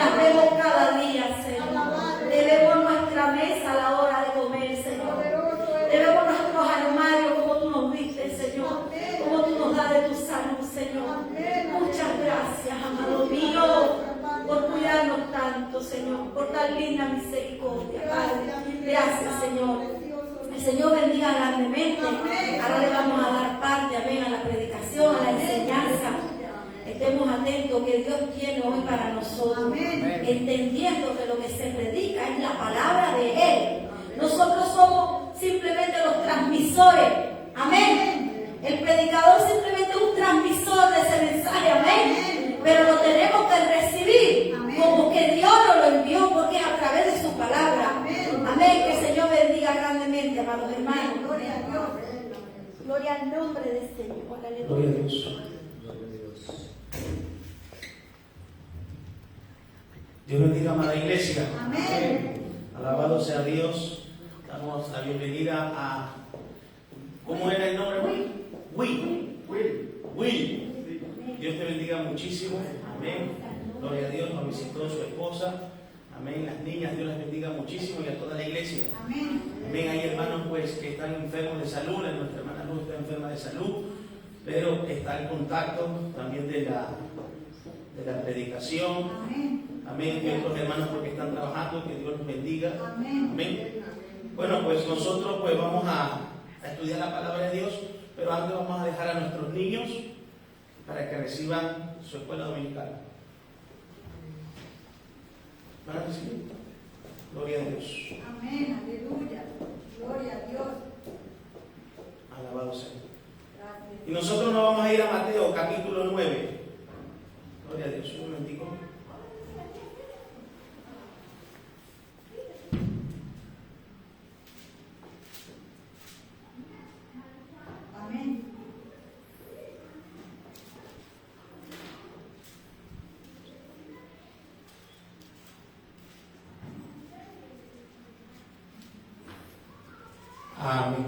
las vemos cada día, Señor. Te vemos nuestra mesa a la hora de comer, Señor. Te vemos nuestros armarios como tú nos diste, Señor. Como tú nos das de tu salud, Señor. Muchas gracias, amado mío, por cuidarnos tanto, Señor, por tan linda misericordia, Padre. Gracias, Señor. El Señor bendiga grandemente. Ahora le vamos a dar parte, amén, a la predicación, a la enseñanza. Estemos atentos que Dios tiene hoy para nosotros, entendiendo que lo que se predica es la palabra de Él. Nosotros somos simplemente los transmisores, amén. El predicador simplemente es un transmisor de ese mensaje, amén. Pero lo tenemos que recibir como que Dios nos lo envió, porque es a través de su palabra. Amén. Que el Señor bendiga grandemente, amados hermanos. Gloria a Dios. Gloria al nombre del Señor. Aleluya. Gloria a Dios. Dios bendiga, amada iglesia. Amén. Alabado sea Dios. Damos la bienvenida a... ¿Cómo era el nombre? Will. Dios te bendiga muchísimo. Amén. Gloria a Dios. Nos visitó su esposa. Amén. Las niñas, Dios las bendiga muchísimo, y a toda la iglesia. Amén. Amén. Hay hermanos pues que están enfermos de salud. Nuestra hermana Luz está enferma de salud, pero está en contacto también de la predicación. Amén. Y otros hermanos porque están trabajando. Que Dios los bendiga. Amén. Bueno, pues nosotros pues vamos a estudiar la palabra de Dios, pero antes vamos a dejar a nuestros niños para que reciban su escuela dominical. ¿Van a recibir? Gloria a Dios. Amén, aleluya. Gloria a Dios. Alabado sea. Gracias. Y nosotros nos vamos a ir a Mateo capítulo 9. Gloria a Dios. Un momentico. Amén. Amén.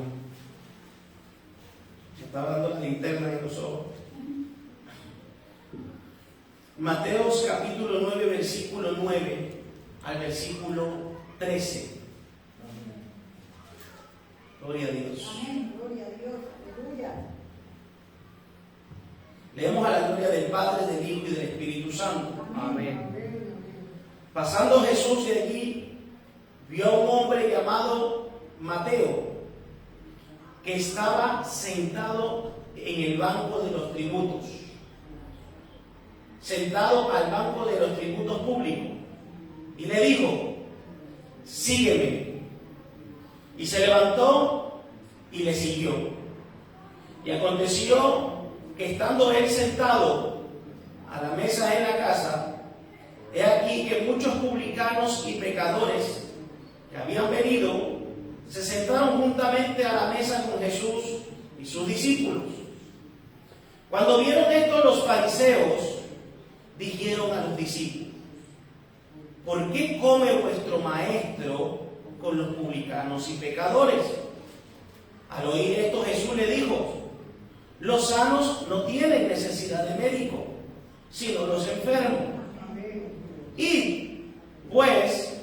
Me estaba dando la linterna en los ojos. Mateos capítulo 9, versículo 9 al versículo 13. Gloria a Dios. Amén. Gloria a Dios. Aleluya. Leemos a la gloria del Padre, del Hijo y del Espíritu Santo. Amén. Pasando Jesús de allí, vio a un hombre llamado Mateo, que estaba sentado en el banco de los tributos, sentado al banco de los tributos públicos, y le dijo: sígueme. Y se levantó y le siguió. Y aconteció que estando él sentado a la mesa en la casa, he aquí que muchos publicanos y pecadores que habían venido se sentaron juntamente a la mesa con Jesús y sus discípulos. Cuando vieron esto, los fariseos dijeron a los discípulos: ¿por qué come vuestro maestro con los publicanos y pecadores? Al oír esto, Jesús le dijo: los sanos no tienen necesidad de médico, sino los enfermos. Id, pues,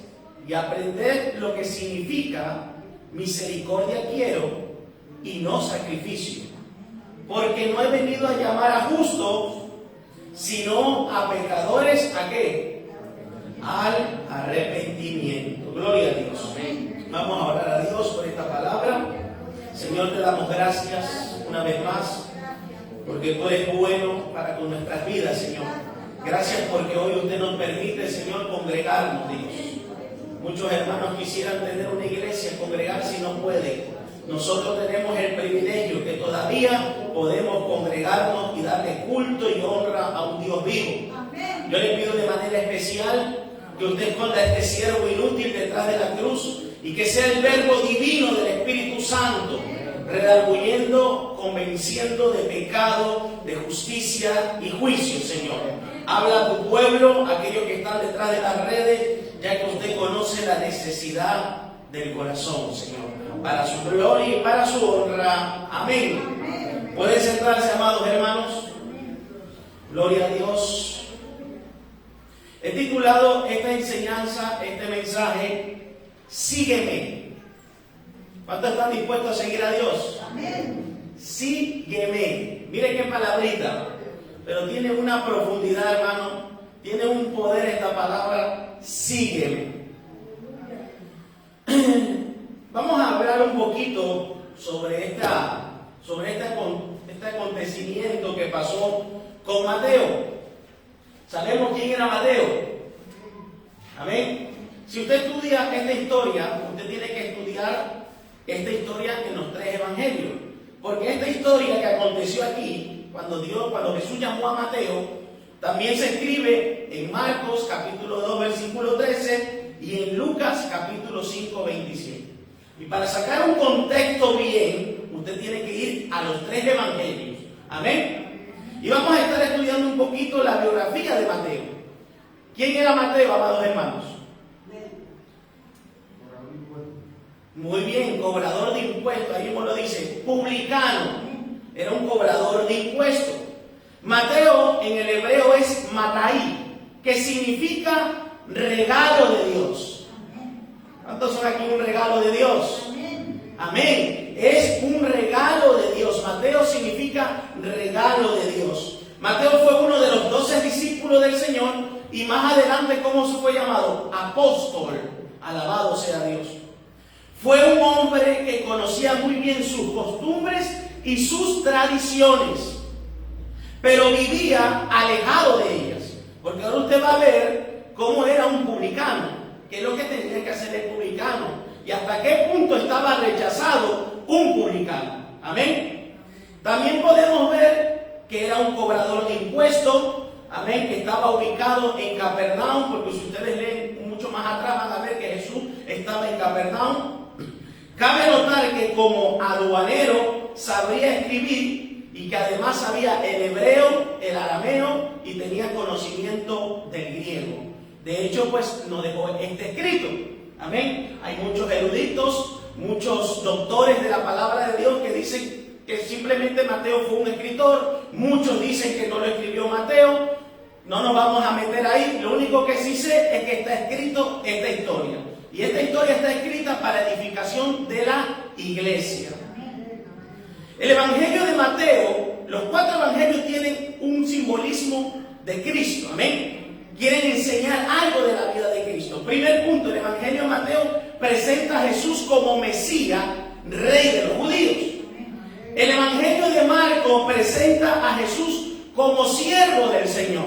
y aprended lo que significa misericordia quiero y no sacrificio, porque no he venido a llamar a justos, sino a pecadores. ¿A qué? Al arrepentimiento. Gloria a Dios. Vamos a orar a Dios por esta palabra. Señor, te damos gracias una vez más, porque tú eres bueno para con nuestras vidas, Señor. Gracias porque hoy usted nos permite, Señor, congregarnos, Dios. Muchos hermanos quisieran tener una iglesia, congregarse y no pueden. Nosotros tenemos el privilegio que todavía podemos congregarnos y darle culto y honra a un Dios vivo. Yo le pido de manera especial que usted esconda este siervo inútil detrás de la cruz y que sea el verbo divino del Espíritu Santo, redarguyendo, convenciendo de pecado, de justicia y juicio, Señor. Habla a tu pueblo, aquellos que están detrás de las redes, ya que usted conoce la necesidad del corazón, Señor, para su gloria y para su honra. Amén. ¿Pueden sentarse, amados hermanos? Gloria a Dios. He titulado esta enseñanza, este mensaje, Sígueme. ¿Cuántos están dispuestos a seguir a Dios? Amén. Sígueme. Mire qué palabrita, pero tiene una profundidad, hermano. Tiene un poder esta palabra, sígueme. Vamos a hablar un poquito sobre este acontecimiento que pasó con Mateo. ¿Sabemos quién era Mateo? Amén. Si usted estudia esta historia, usted tiene que estudiar esta historia en los 3 evangelios. Porque esta historia que aconteció aquí, cuando Jesús llamó a Mateo, también se escribe en Marcos capítulo 2 versículo 13 y en Lucas capítulo 5 27. Y para sacar un contexto bien, usted tiene que ir a los 3 evangelios. Amén. Y vamos a estar estudiando un poquito la biografía de Mateo. ¿Quién era Mateo, amados hermanos? Muy bien, cobrador de impuestos, ahí mismo lo dice, publicano, era un cobrador de impuestos. Mateo en el hebreo es Matai, que significa regalo de Dios. ¿Cuántos son aquí un regalo de Dios? Amén. Es un regalo de Dios. Mateo significa regalo de Dios. Mateo fue uno de los 12 discípulos del Señor y más adelante, ¿cómo se fue llamado? Apóstol. Alabado sea Dios. Fue un hombre que conocía muy bien sus costumbres y sus tradiciones, pero vivía alejado de ellas. Porque ahora usted va a ver cómo era un publicano, qué es lo que tenía que hacer el publicano y hasta qué punto estaba rechazado un publicano. Amén. También podemos ver que era un cobrador de impuestos. Amén, que estaba ubicado en Capernaum, porque si ustedes leen mucho más atrás van a ver que Jesús estaba en Capernaum. Cabe notar que como aduanero sabría escribir y que además sabía el hebreo, el arameo y tenía conocimiento del griego. De hecho, pues nos dejó este escrito. Amén. Hay muchos eruditos, muchos doctores de la palabra de Dios que dicen que simplemente Mateo fue un escritor. Muchos dicen que no lo escribió Mateo. No nos vamos a meter ahí. Lo único que sí sé es que está escrito esta historia. Y esta historia está escrita para edificación de la iglesia. El evangelio de Mateo, los 4 evangelios tienen un simbolismo de Cristo. Amén. Quieren enseñar algo de la vida de Cristo. Primer punto, el evangelio de Mateo presenta a Jesús como Mesías, Rey de los judíos. El evangelio de Marcos presenta a Jesús como siervo del Señor.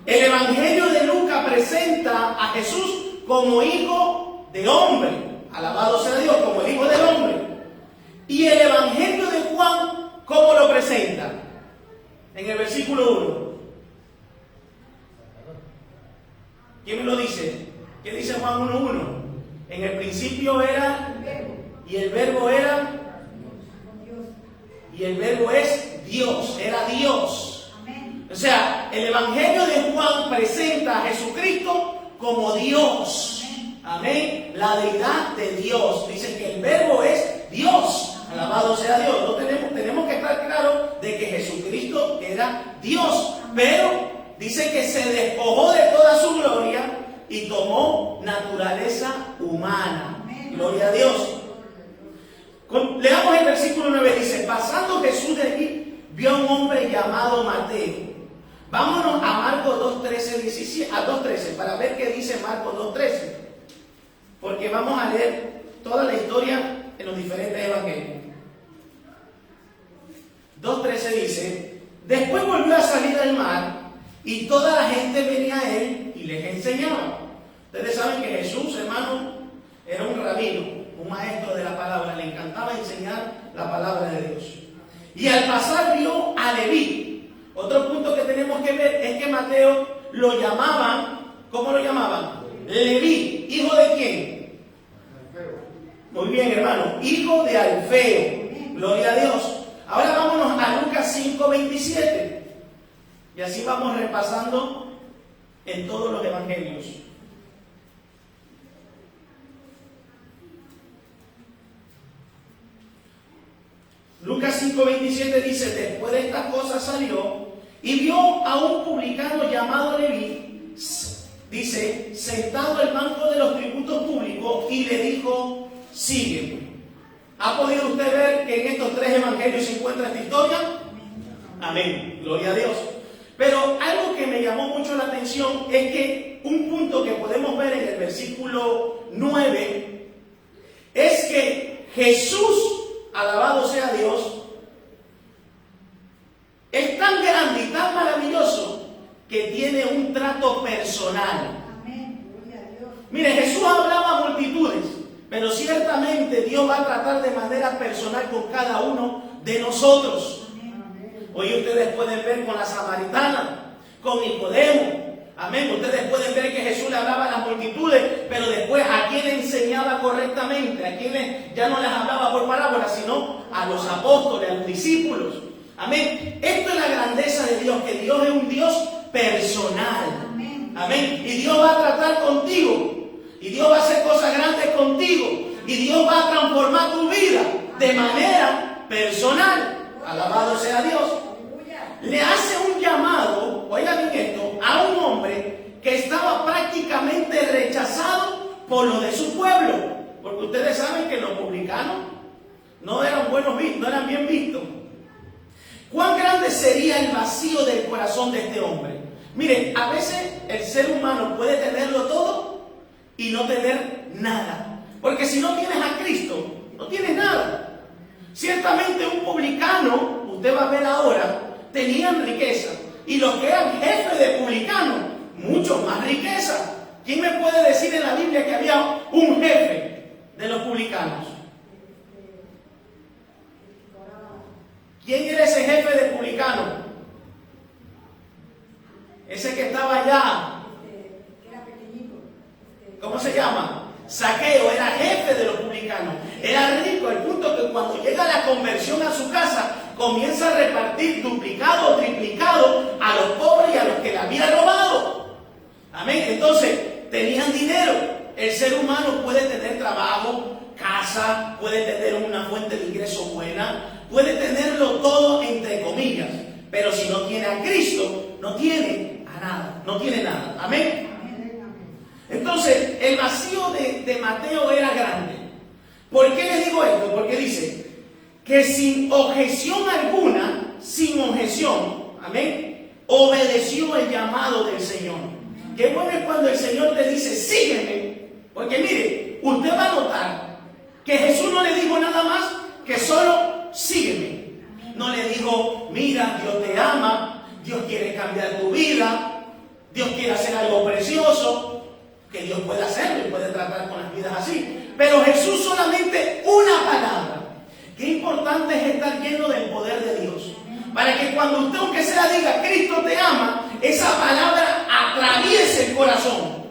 El evangelio de Lucas presenta a Jesús como hijo de hombre. Alabado sea Dios, como el hijo del hombre. Y el evangelio de Juan, ¿cómo lo presenta? En el versículo 1. ¿Quién me lo dice? ¿Qué dice Juan 1:1? En el principio era, y el verbo era, y el verbo es Dios, era Dios. O sea, el evangelio de Juan presenta a Jesucristo como Dios. Amén. La deidad de Dios. Dice que el verbo es Dios. Alabado sea Dios. No tenemos que estar claros de que Jesucristo era Dios. Pero dice que se despojó de toda su gloria y tomó naturaleza humana. Gloria a Dios. Leamos el versículo 9. Dice, pasando Jesús de allí, vio a un hombre llamado Mateo. Vámonos a Marcos 2:13 para ver qué dice Marcos 2:13. Porque vamos a leer toda la historia en los diferentes evangelios. 2:13 dice, después volvió a salir al mar y toda la gente venía a él y les enseñaba. Ustedes saben que Jesús, hermano, era un rabino, un maestro de la palabra, le encantaba enseñar la palabra de Dios. Y al pasar vio a Leví. Otro punto que tenemos que ver es que Mateo lo llamaban, ¿cómo lo llamaban? Leví. ¿Hijo de quién? Muy bien, hermano, hijo de Alfeo. Gloria a Dios. Ahora vámonos a Lucas 5:27. Y así vamos repasando en todos los evangelios. Lucas 5:27 dice, después de estas cosas salió y vio a un publicano llamado Leví, dice, sentado al banco de los tributos públicos, y le dijo, sígueme. ¿Ha podido usted ver que en estos 3 evangelios se encuentra esta historia? Amén, gloria a Dios. Pero algo que me llamó mucho la atención es que un punto que podemos ver en el versículo 9 es que Jesús, alabado sea Dios, es tan grande y tan maravilloso que tiene un trato personal. Mire, Jesús hablaba a multitudes, pero ciertamente Dios va a tratar de manera personal con cada uno de nosotros. Hoy ustedes pueden ver con la samaritana, con Nicodemo. Amén. Ustedes pueden ver que Jesús le hablaba a las multitudes, pero después a quién enseñaba correctamente, a quienes ya no les hablaba por parábolas, sino a los apóstoles, a los discípulos. Amén. Esto es la grandeza de Dios, que Dios es un Dios personal. Amén. Y Dios va a tratar contigo. Y Dios va a hacer cosas grandes contigo. Y Dios va a transformar tu vida de manera personal. Alabado sea Dios. Le hace un llamado, oigan bien esto, a un hombre que estaba prácticamente rechazado por lo de su pueblo. Porque ustedes saben que los publicanos no eran buenos vistos, no eran bien vistos. ¿Cuán grande sería el vacío del corazón de este hombre? Miren, a veces el ser humano puede tenerlo todo y no tener nada. Porque si no tienes a Cristo, no tienes nada. Ciertamente un publicano, usted va a ver ahora, tenían riqueza. Y los que eran jefes de publicanos, mucho más riqueza. ¿Quién me puede decir en la Biblia que había un jefe de los publicanos? ¿Quién era ese jefe de publicanos? Ese que estaba allá. ¿Cómo se llama? Zaqueo, era jefe de los publicanos. Era rico, al punto que cuando llega la conversión a su casa, comienza a repartir duplicado o triplicado a los pobres y a los que le había robado. Amén. Entonces, tenían dinero. El ser humano puede tener trabajo, casa, puede tener una fuente de ingreso buena, puede tenerlo todo entre comillas, pero si no tiene a Cristo, no tiene a nada, no tiene nada. Amén. Entonces, el vacío de Mateo era grande. ¿Por qué les digo esto? Porque dice que sin objeción alguna, amén, obedeció el llamado del Señor. Qué bueno es cuando el Señor te dice, sígueme. Porque mire, usted va a notar que Jesús no le dijo nada más que solo sígueme. No le dijo, mira, Dios te ama, Dios quiere cambiar tu vida, Dios quiere hacer algo precioso. Que Dios puede hacerlo y puede tratar con las vidas así. Pero Jesús solamente una palabra. Qué importante es estar lleno del poder de Dios. Para que cuando usted, aunque sea, diga, Cristo te ama, esa palabra atraviese el corazón.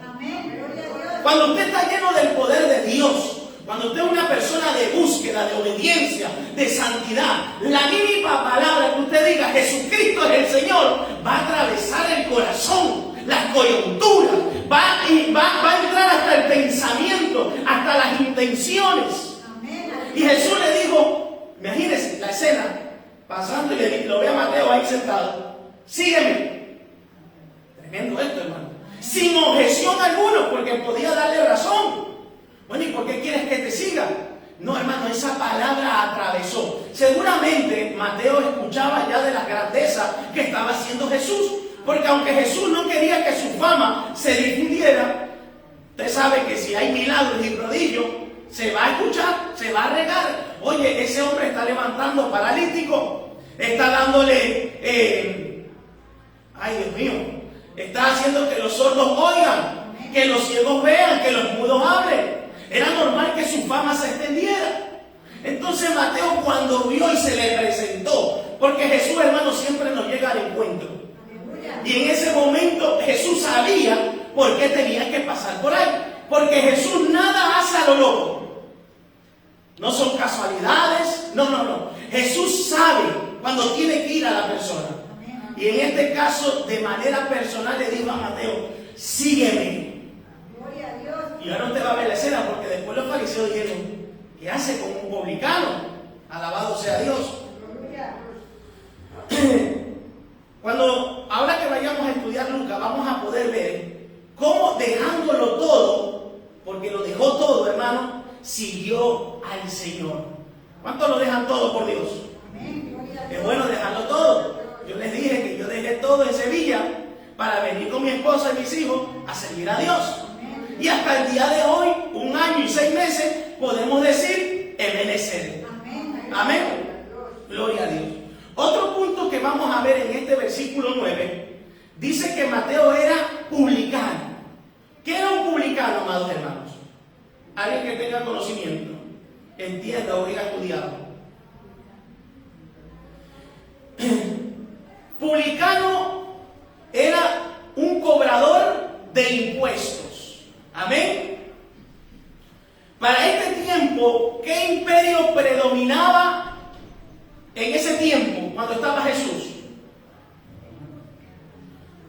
Cuando usted está lleno del poder de Dios, cuando usted es una persona de búsqueda, de obediencia, de santidad, la mínima palabra que usted diga, Jesucristo es el Señor, va a atravesar el corazón, las coyunturas, va a entrar hasta el pensamiento, hasta las intenciones. Y Jesús le dijo, imagínense la escena, pasando y lo ve a Mateo ahí sentado, sígueme. Tremendo esto, hermano. Sin objeción alguna, porque podía darle razón. Bueno, ¿y por qué quieres que te siga? No, hermano, esa palabra atravesó. Seguramente Mateo escuchaba ya de las grandezas que estaba haciendo Jesús. Porque aunque Jesús no quería que su fama se difundiera, usted sabe que si hay milagros y prodigios, se va a escuchar, se va a regar. Oye, ese hombre está levantando paralítico, está dándole, ay Dios mío, está haciendo que los sordos oigan, que los ciegos vean, que los mudos hablen. Era normal que su fama se extendiera. Entonces Mateo, cuando vio y se le presentó, porque Jesús, hermano, siempre nos llega al encuentro. Y en ese momento Jesús sabía por qué tenía que pasar por ahí. Porque Jesús nada hace a lo loco. No son casualidades. No. Jesús sabe cuando tiene que ir a la persona. Y en este caso, de manera personal, le dijo a Mateo, sígueme. Y ahora usted va a ver la escena, porque después los fariseos dijeron, ¿qué hace con un publicano? Alabado sea Dios. Ahora que vayamos a estudiar Lucas, vamos a poder ver cómo Señor. ¿Cuántos lo dejan todo por Dios? Es bueno dejarlo todo. Yo les dije que yo dejé todo en Sevilla para venir con mi esposa y mis hijos a servir a Dios. Y hasta el día de hoy, 1 año y 6 meses, podemos decir ebenecer. Amén. Gloria a Dios. Otro punto que vamos a ver en este versículo 9, dice que Mateo era publicano. ¿Qué era un publicano, amados hermanos? Alguien que tenga conocimiento, entienda o haya estudiado. Publicano era un cobrador de impuestos. Amén. Para este tiempo, ¿qué imperio predominaba en ese tiempo cuando estaba Jesús?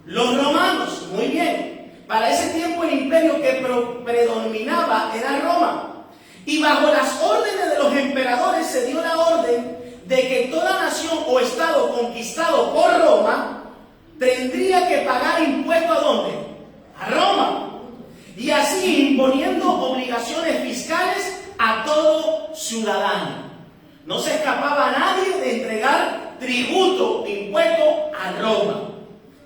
Los romanos. Muy bien. Para ese tiempo el imperio que predominaba era Roma. Y bajo las órdenes de los emperadores se dio la orden de que toda nación o estado conquistado por Roma tendría que pagar impuesto ¿a dónde? A Roma. Y así imponiendo obligaciones fiscales a todo ciudadano. No se escapaba nadie de entregar tributo, impuesto a Roma.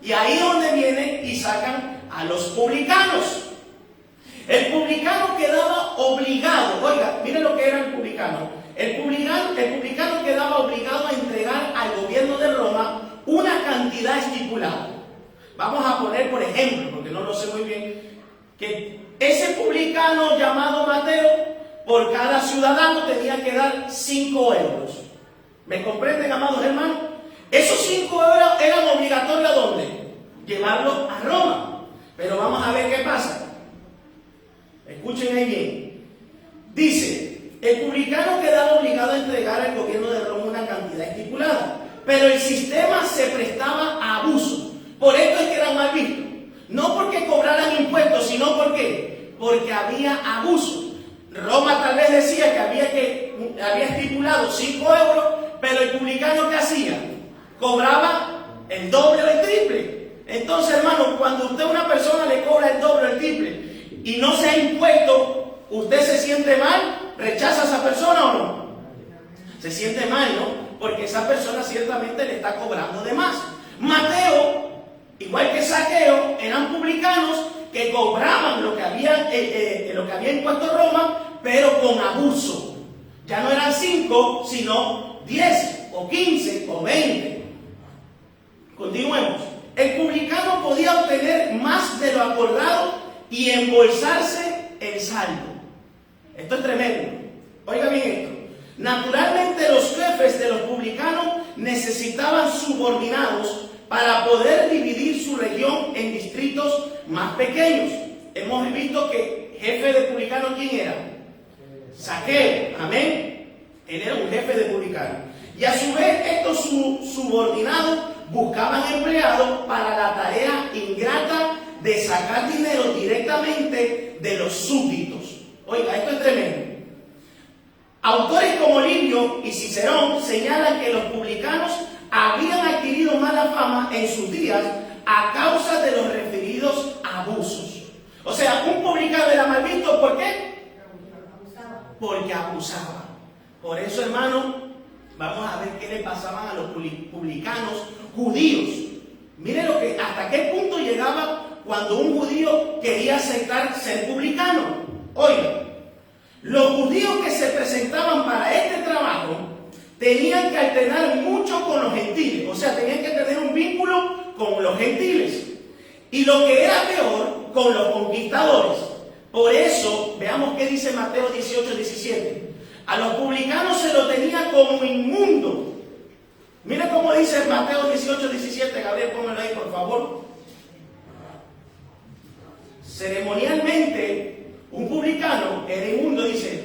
Y ahí es donde vienen y sacan a los publicanos. El publicano quedaba obligado, oiga, miren lo que era el publicano. El publicano quedaba obligado a entregar al gobierno de Roma una cantidad estipulada. Vamos a poner, por ejemplo, porque no lo sé muy bien, que ese publicano llamado Mateo, por cada ciudadano tenía que dar 5 euros. ¿Me comprenden, amados hermanos? Esos 5 euros eran obligatorios ¿a dónde? Llevarlos a Roma. Pero vamos a ver qué pasa. Escuchen ahí bien. Dice, el publicano quedaba obligado a entregar al gobierno de Roma una cantidad estipulada, pero el sistema se prestaba a abuso. Por esto es que eran mal vistos. No porque cobraran impuestos, sino porque había abuso. Roma tal vez decía que había estipulado 5 euros, pero el publicano ¿qué hacía? Cobraba el doble o el triple. Entonces, hermano, cuando usted a una persona le cobra el doble o el triple y no se ha impuesto, ¿usted se siente mal? ¿Rechaza a esa persona o no? Se siente mal, ¿no? Porque esa persona ciertamente le está cobrando de más. Mateo, igual que Zaqueo, eran publicanos que cobraban lo que había impuesto Roma, pero con abuso. Ya no eran 5, sino 10 o 15 o 20. Continuemos. El publicano podía obtener más de lo acordado y embolsarse el saldo. Esto es tremendo. Oiga bien esto. Naturalmente los jefes de los publicanos necesitaban subordinados para poder dividir su región en distritos más pequeños. Hemos visto que jefe de publicanos, ¿quién era? Zaqueo. Amén. Él era un jefe de publicanos. Y a su vez estos subordinados buscaban empleados para la tarea ingrata de sacar dinero directamente de los súbditos. Oiga, esto es tremendo. Autores como Livio y Cicerón señalan que los publicanos habían adquirido mala fama en sus días a causa de los referidos abusos. O sea, un publicano era mal visto, ¿por qué? Porque abusaba. Por eso, hermano, vamos a ver qué le pasaban a los publicanos judíos. Miren hasta qué punto llegaba cuando un judío quería aceptar ser publicano. Oiga, los judíos que se presentaban para este trabajo tenían que alternar mucho con los gentiles, o sea, tenían que tener un vínculo con los gentiles. Y lo que era peor, con los conquistadores. Por eso, veamos qué dice Mateo 18:17. A los publicanos se lo tenía como inmundo. Mira cómo dice Mateo 18:17. Gabriel, póngalo ahí, por favor. Ceremonialmente, un publicano era inmundo, dice.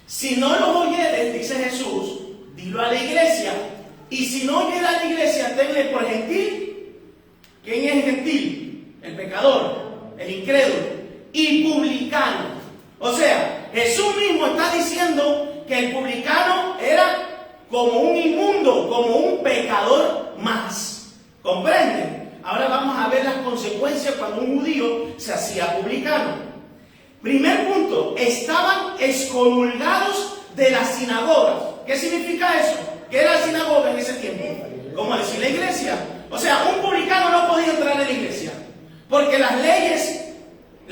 Si no los oyeres, dice Jesús, dilo a la iglesia. Y si no oyera a la iglesia, tenle por gentil. ¿Quién es gentil? El pecador, el incrédulo. Y publicano. O sea, Jesús mismo está diciendo que el publicano era como un inmundo, como un pecador más. ¿Comprenden? Ahora vamos a ver las consecuencias cuando un judío se hacía publicano. Primer punto, estaban excomulgados de las sinagogas. ¿Qué significa eso? ¿Qué era la sinagoga en ese tiempo? Como decir la iglesia. O sea, un publicano no podía entrar en la iglesia, porque las leyes y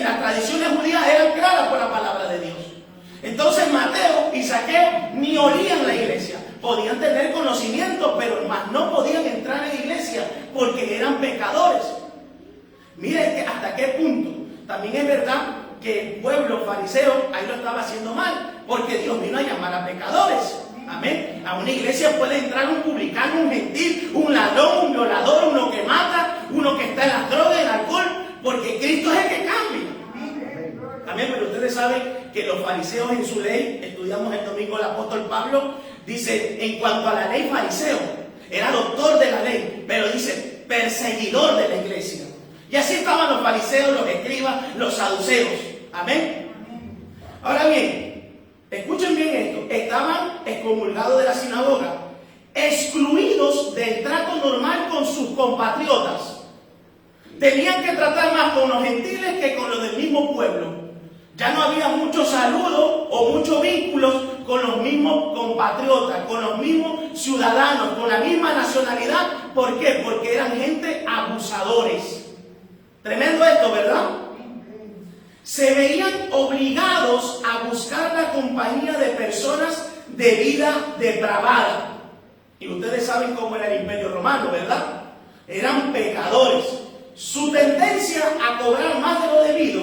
las tradiciones judías eran claras por la palabra de Dios. Entonces Mateo y Zaqueo ni olían la iglesia. Podían tener conocimiento, pero más no podían entrar en la iglesia porque eran pecadores. Miren hasta qué punto. También es verdad que el pueblo fariseo ahí lo estaba haciendo mal, porque Dios vino a llamar a pecadores. Amén. A una iglesia puede entrar un publicano, un gentil, un ladrón, un violador, uno que mata, uno que está en las drogas, en el alcohol, porque Cristo es el que cambia. Amén. Pero ustedes saben que los fariseos en su ley, estudiamos el domingo el apóstol Pablo, dice en cuanto a la ley fariseo, era doctor de la ley, pero dice perseguidor de la iglesia. Y así estaban los fariseos, los escribas, los saduceos. Amén. Ahora bien, escuchen bien esto. Estaban excomulgados de la sinagoga, excluidos del trato normal con sus compatriotas. Tenían que tratar más con los gentiles que con los del mismo pueblo. Ya no había mucho saludo o muchos vínculos con los mismos compatriotas, con los mismos ciudadanos, con la misma nacionalidad. ¿Por qué? Porque eran gente abusadores. Tremendo esto, ¿verdad? Se veían obligados a buscar la compañía de personas de vida depravada. Y ustedes saben cómo era el Imperio Romano, ¿verdad? Eran pecadores. Su tendencia a cobrar más de lo debido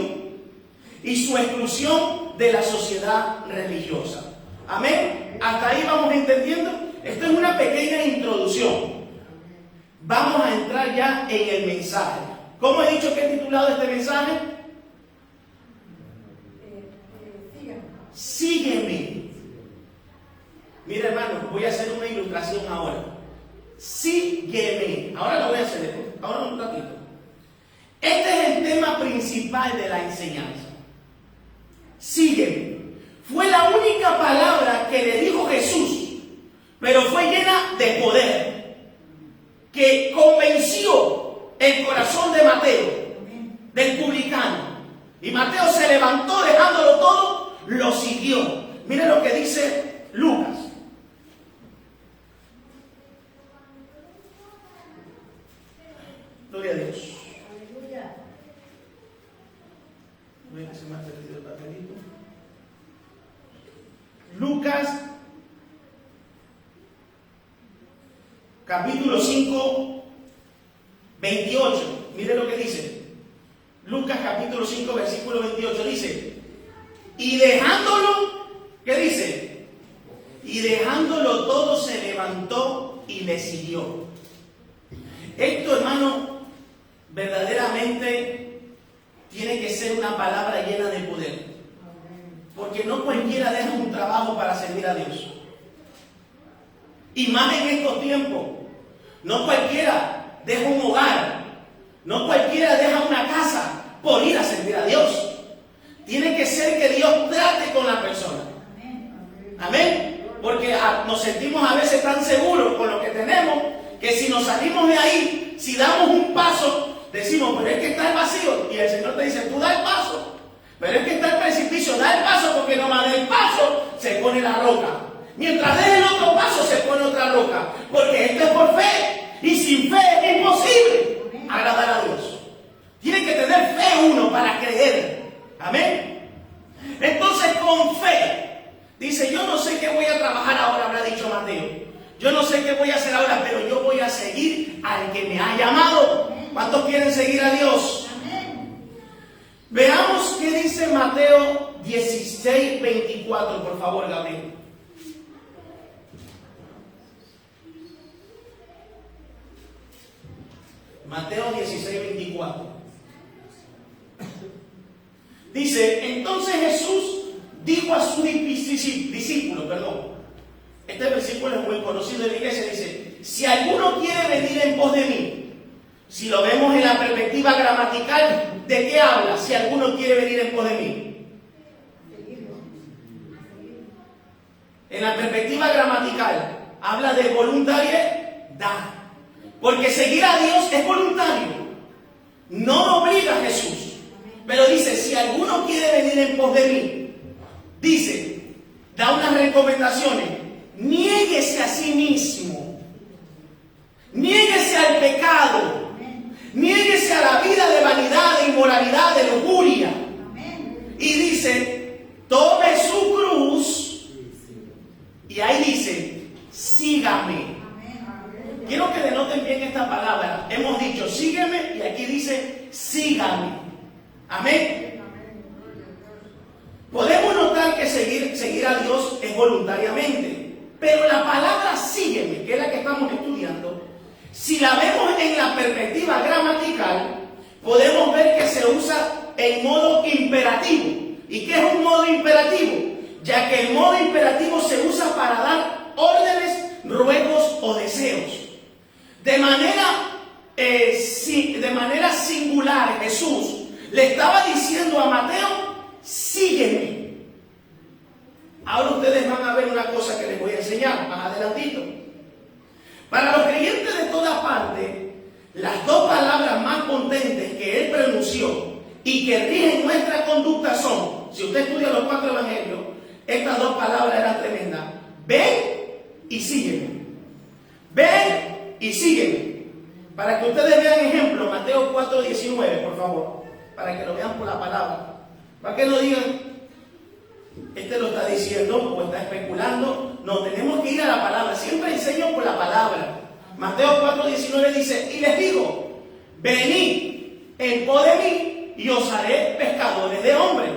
y su exclusión de la sociedad religiosa. Amén. Hasta ahí vamos entendiendo. Esto es una pequeña introducción. Vamos a entrar ya en el mensaje. ¿Cómo he dicho que he titulado este mensaje? Sígueme. Mira, hermano, voy a hacer una ilustración ahora. Sígueme. Ahora lo voy a hacer, ahora un ratito. Este es el tema principal de la enseñanza. Sígueme. Fue la única palabra que le dijo Jesús, pero fue llena de poder, que convenció el corazón de Mateo, del publicano. Y Mateo se levantó dejándolo todo, lo siguió. Miren lo que dice Lucas. Gloria a Dios. Voy a que se me ha perdido el papelito. Lucas, capítulo 5, 28. Mire lo que dice. Lucas capítulo 5, versículo 28 dice: y dejándolo, ¿qué dice? Y dejándolo todo se levantó y le siguió. Esto, hermano, verdaderamente tiene que ser una palabra llena de poder. Porque no cualquiera deja un trabajo para servir a Dios. Y más en estos tiempos. No cualquiera deja un hogar. No cualquiera deja una casa por ir a servir a Dios. Tiene que ser que Dios trate con la persona. Amén. Porque nos sentimos a veces tan seguros con lo que tenemos, que si nos salimos de ahí, si damos un paso, decimos, pero es que está el vacío. Y el Señor te dice, tú da el paso. Pero es que está el precipicio, da el paso, porque nomás del paso se pone la roca. Mientras des el otro paso se pone otra roca. Porque esto es por fe. Y sin fe es imposible agradar a Dios. Tiene que tener fe uno para creer. Amén. Entonces con fe, dice, yo no sé qué voy a trabajar ahora, habrá dicho Mateo. Yo no sé qué voy a hacer ahora, pero yo voy a seguir al que me ha llamado. ¿Cuántos quieren seguir a Dios? Veamos qué dice Mateo 16, 24, por favor, Gabriel. Mateo 16, 24. Dice, entonces Jesús dijo a sus discípulos, este versículo es muy conocido en la iglesia, dice, si alguno quiere venir en pos de mí, si lo vemos en la perspectiva gramatical, ¿de qué habla? Si alguno quiere venir en pos de mí. En la perspectiva gramatical, habla de voluntariedad. Porque seguir a Dios es voluntario. No lo obliga a Jesús. Pero dice, si alguno quiere venir en pos de mí, dice, da unas recomendaciones. Niéguese a sí mismo. Niéguese al pecado. Niéguese a la vida de vanidad, de inmoralidad, de lujuria. Y dice, tome su cruz. Y ahí dice, sígame. Quiero que denoten bien esta palabra. Hemos dicho, sígueme, y aquí dice, sígame. Amén. Podemos notar que seguir a Dios es voluntariamente. Pero la palabra sígueme, que es la que estamos estudiando, si la vemos en la perspectiva gramatical, podemos ver que se usa en modo imperativo. ¿Y qué es un modo imperativo? Ya que el modo imperativo se usa para dar órdenes, ruegos o deseos. De manera singular, Jesús le estaba diciendo a Mateo, sígueme. Ahora ustedes van a ver una cosa que les voy a enseñar más adelantito. Para los creyentes de todas partes, las dos palabras más potentes que él pronunció y que rigen nuestra conducta son, si usted estudia los 4 evangelios, estas dos palabras eran tremendas. Ven y sígueme. Ven y sígueme. Para que ustedes vean ejemplo, Mateo 4:19, por favor, para que lo vean por la palabra. Para que no digan, este lo está diciendo o está especulando. No, tenemos que ir a la palabra. Siempre enseño por la palabra. Mateo 4:19 dice, y les digo, venid en pos de mí y os haré pescadores de hombres.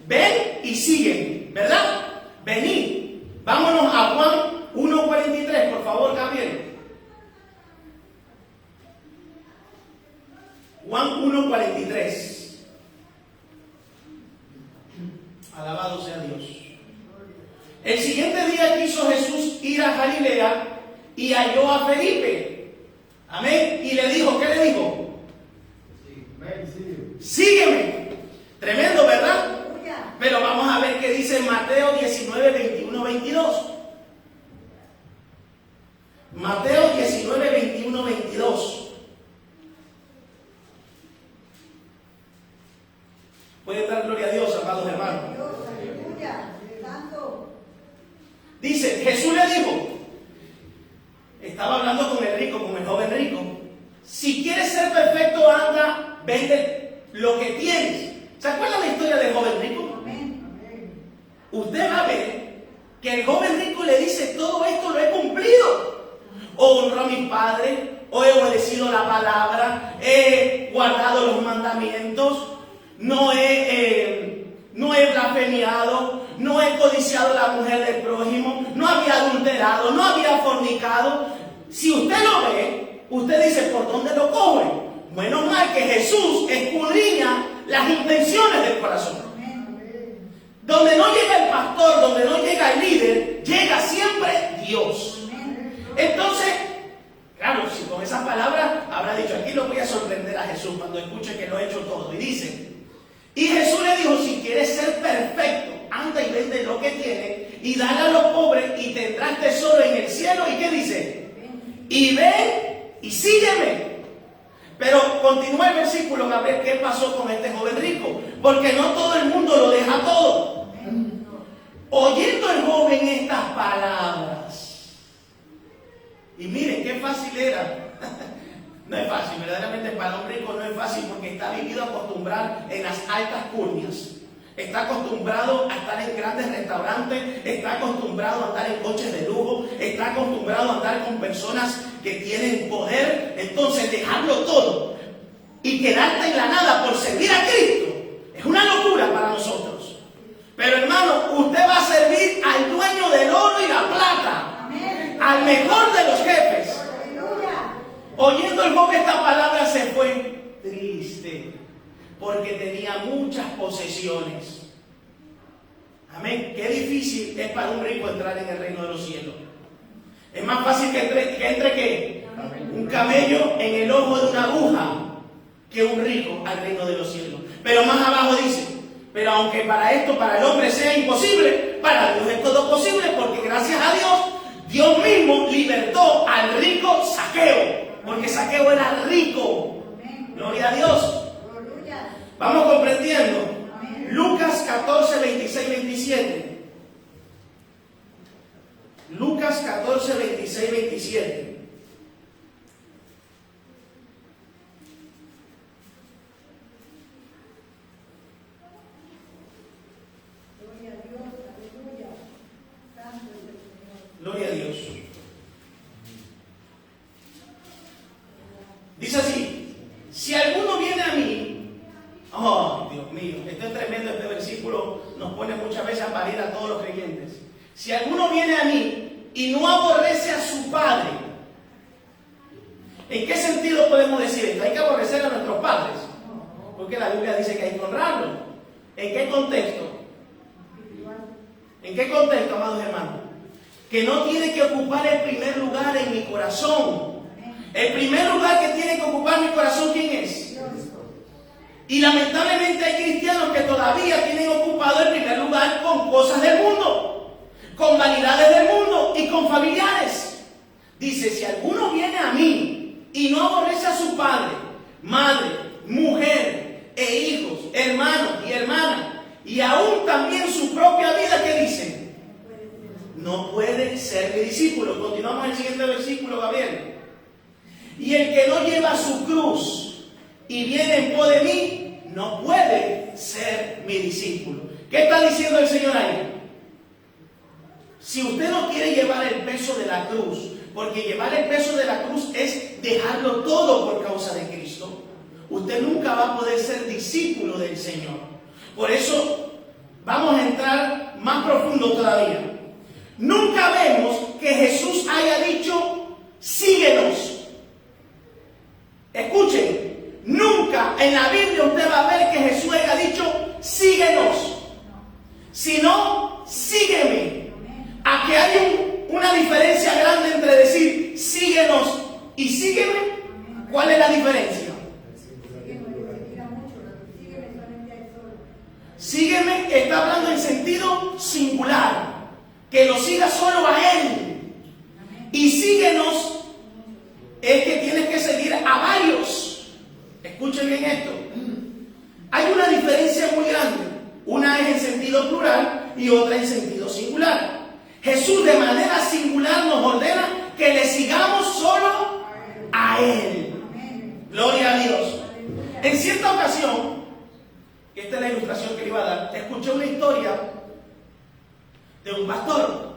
Ven y sígueme, ¿verdad? Venid. Vámonos a Juan 1:43, por favor, Gabriel. Juan 1:43. Alabado sea Dios. El siguiente día quiso Jesús ir a Galilea y halló a Felipe. Amén. Y le dijo, ¿qué le dijo? Sígueme. Tremendo, ¿verdad? Pero vamos a ver qué dice Mateo 19:21-22. Mateo 19:21-22. Puede dar gloria a Dios, amados hermanos. Dice, Jesús le dijo, estaba hablando con el rico, con el joven rico, si quieres ser perfecto, anda, vende lo que tienes. ¿Se acuerdan la historia del joven rico? Usted va a ver que el joven rico le dice, todo esto lo he cumplido. Honro a mis padres, o he obedecido la palabra, he guardado los mandamientos, no he blasfemiado, no he codiciado a la mujer del prójimo, no había adulterado, no había fornicado. Si usted lo ve, usted dice, ¿por dónde lo coge? Menos mal que Jesús escudriña las intenciones del corazón. Donde no llega el pastor, donde no llega el líder, llega siempre Dios. Entonces, claro, si con esas palabras habrá dicho, aquí lo voy a sorprender a Jesús cuando escuche que lo he hecho todo. Y dice, y Jesús le dijo, si quieres ser perfecto, anda y vende lo que tienes y dale a los pobres y tendrás tesoro en el cielo. ¿Y qué dice? Y ven y sígueme. Pero continúa el versículo a ver qué pasó con este joven rico, porque no todo el mundo lo deja todo. Oyendo el joven estas palabras, y miren qué fácil era. No es fácil, verdaderamente para un rico no es fácil, porque está vivido a acostumbrar en las altas curnias. Está acostumbrado a estar en grandes restaurantes, está acostumbrado a andar en coches de lujo, está acostumbrado a andar con personas que tienen poder. Entonces dejarlo todo y quedarte en la nada por servir a Cristo es una locura para nosotros. Pero hermano, usted va a servir al dueño del oro y la plata. Amén. Al mejor de los jefes. Oyendo el joven esta palabra se fue triste, porque tenía muchas posesiones. Amén. Qué difícil es para un rico entrar en el reino de los cielos. Es más fácil que entre ¿qué? Un camello en el ojo de una aguja que un rico al reino de los cielos. Pero más abajo dice, pero aunque para esto, para el hombre sea imposible, para Dios es todo posible, porque gracias a Dios, Dios mismo libertó al rico Zaqueo. Porque Zaqueo era rico. Amén. Gloria a Dios. Gloria. Vamos comprendiendo. Amén. Lucas 14, 26, 27. Lucas 14, 26, 27. Gloria a Dios. Dice así: si alguno viene a mí, oh Dios mío, esto es tremendo, este versículo nos pone muchas veces a parir a todos los creyentes. Si alguno viene a mí y no aborrece a su padre, ¿en qué sentido podemos decir esto? ¿Hay que aborrecer a nuestros padres? Porque la Biblia dice que hay que honrarlos. ¿En qué contexto? ¿En qué contexto, amados hermanos? Que no tiene que ocupar el primer lugar en mi corazón. El primer lugar que tiene que ocupar mi corazón, ¿quién es? Y lamentablemente hay cristianos que todavía tienen ocupado el primer lugar con cosas del mundo, con vanidades del mundo y con familiares. Dice: si alguno viene a mí y no aborrece a su padre, madre, mujer e hijos, hermanos y hermanas, y aún también su propia vida, ¿qué dicen? No puede ser mi discípulo. Continuamos en el siguiente versículo, Gabriel. Y el que no lleva su cruz y viene en pos de mí, no puede ser mi discípulo. ¿Qué está diciendo el Señor ahí? Si usted no quiere llevar el peso de la cruz, porque llevar el peso de la cruz es dejarlo todo por causa de Cristo, usted nunca va a poder ser discípulo del Señor. Por eso vamos a entrar más profundo todavía. Nunca vemos que Jesús haya dicho: síguenos. Escuchen, nunca en la Biblia usted va a ver que Jesús haya dicho: síguenos, sino sígueme. Aquí hay una diferencia grande entre decir síguenos y sígueme. ¿Cuál es la diferencia? Sígueme está hablando en sentido singular, que lo siga solo a Él. Y síguenos es que tienes que seguir a varios. Escuchen bien esto. Hay una diferencia muy grande. Una es en sentido plural y otra en sentido singular. Jesús de manera singular nos ordena que le sigamos solo a Él. Gloria a Dios. En cierta ocasión, esta es la ilustración que le iba a dar, escuché una historia de un pastor.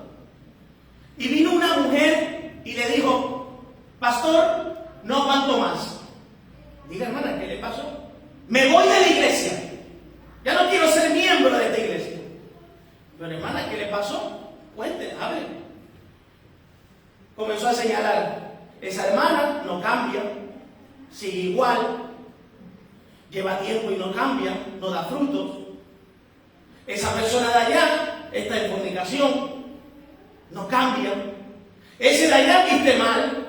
Y vino una mujer y le dijo: pastor, no aguanto más. Diga, hermana, ¿qué le pasó? Me voy de la iglesia. Ya no quiero ser miembro de esta iglesia. Pero hermana, ¿qué le pasó? Cuente, hable. Comenzó a señalar: esa hermana no cambia, sigue igual, lleva tiempo y no cambia, no da frutos. Esa persona de allá está en fornicación, no cambia. Ese de allá viste mal,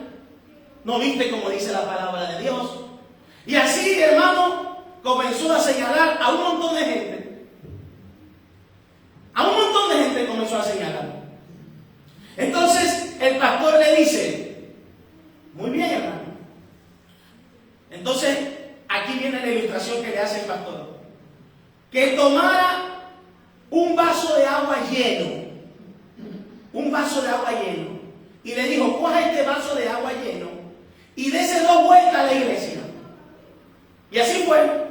no viste como dice la palabra de Dios. Y así, hermano, comenzó a señalar a un montón de gente. A un montón de gente comenzó a señalar. Entonces el pastor le dice: muy bien, hermano. Entonces aquí viene la ilustración que le hace el pastor: que tomara un vaso de agua lleno. Un vaso de agua lleno. Y le dijo: coja este vaso de agua lleno y dése 2 vueltas a la iglesia. Y así fue.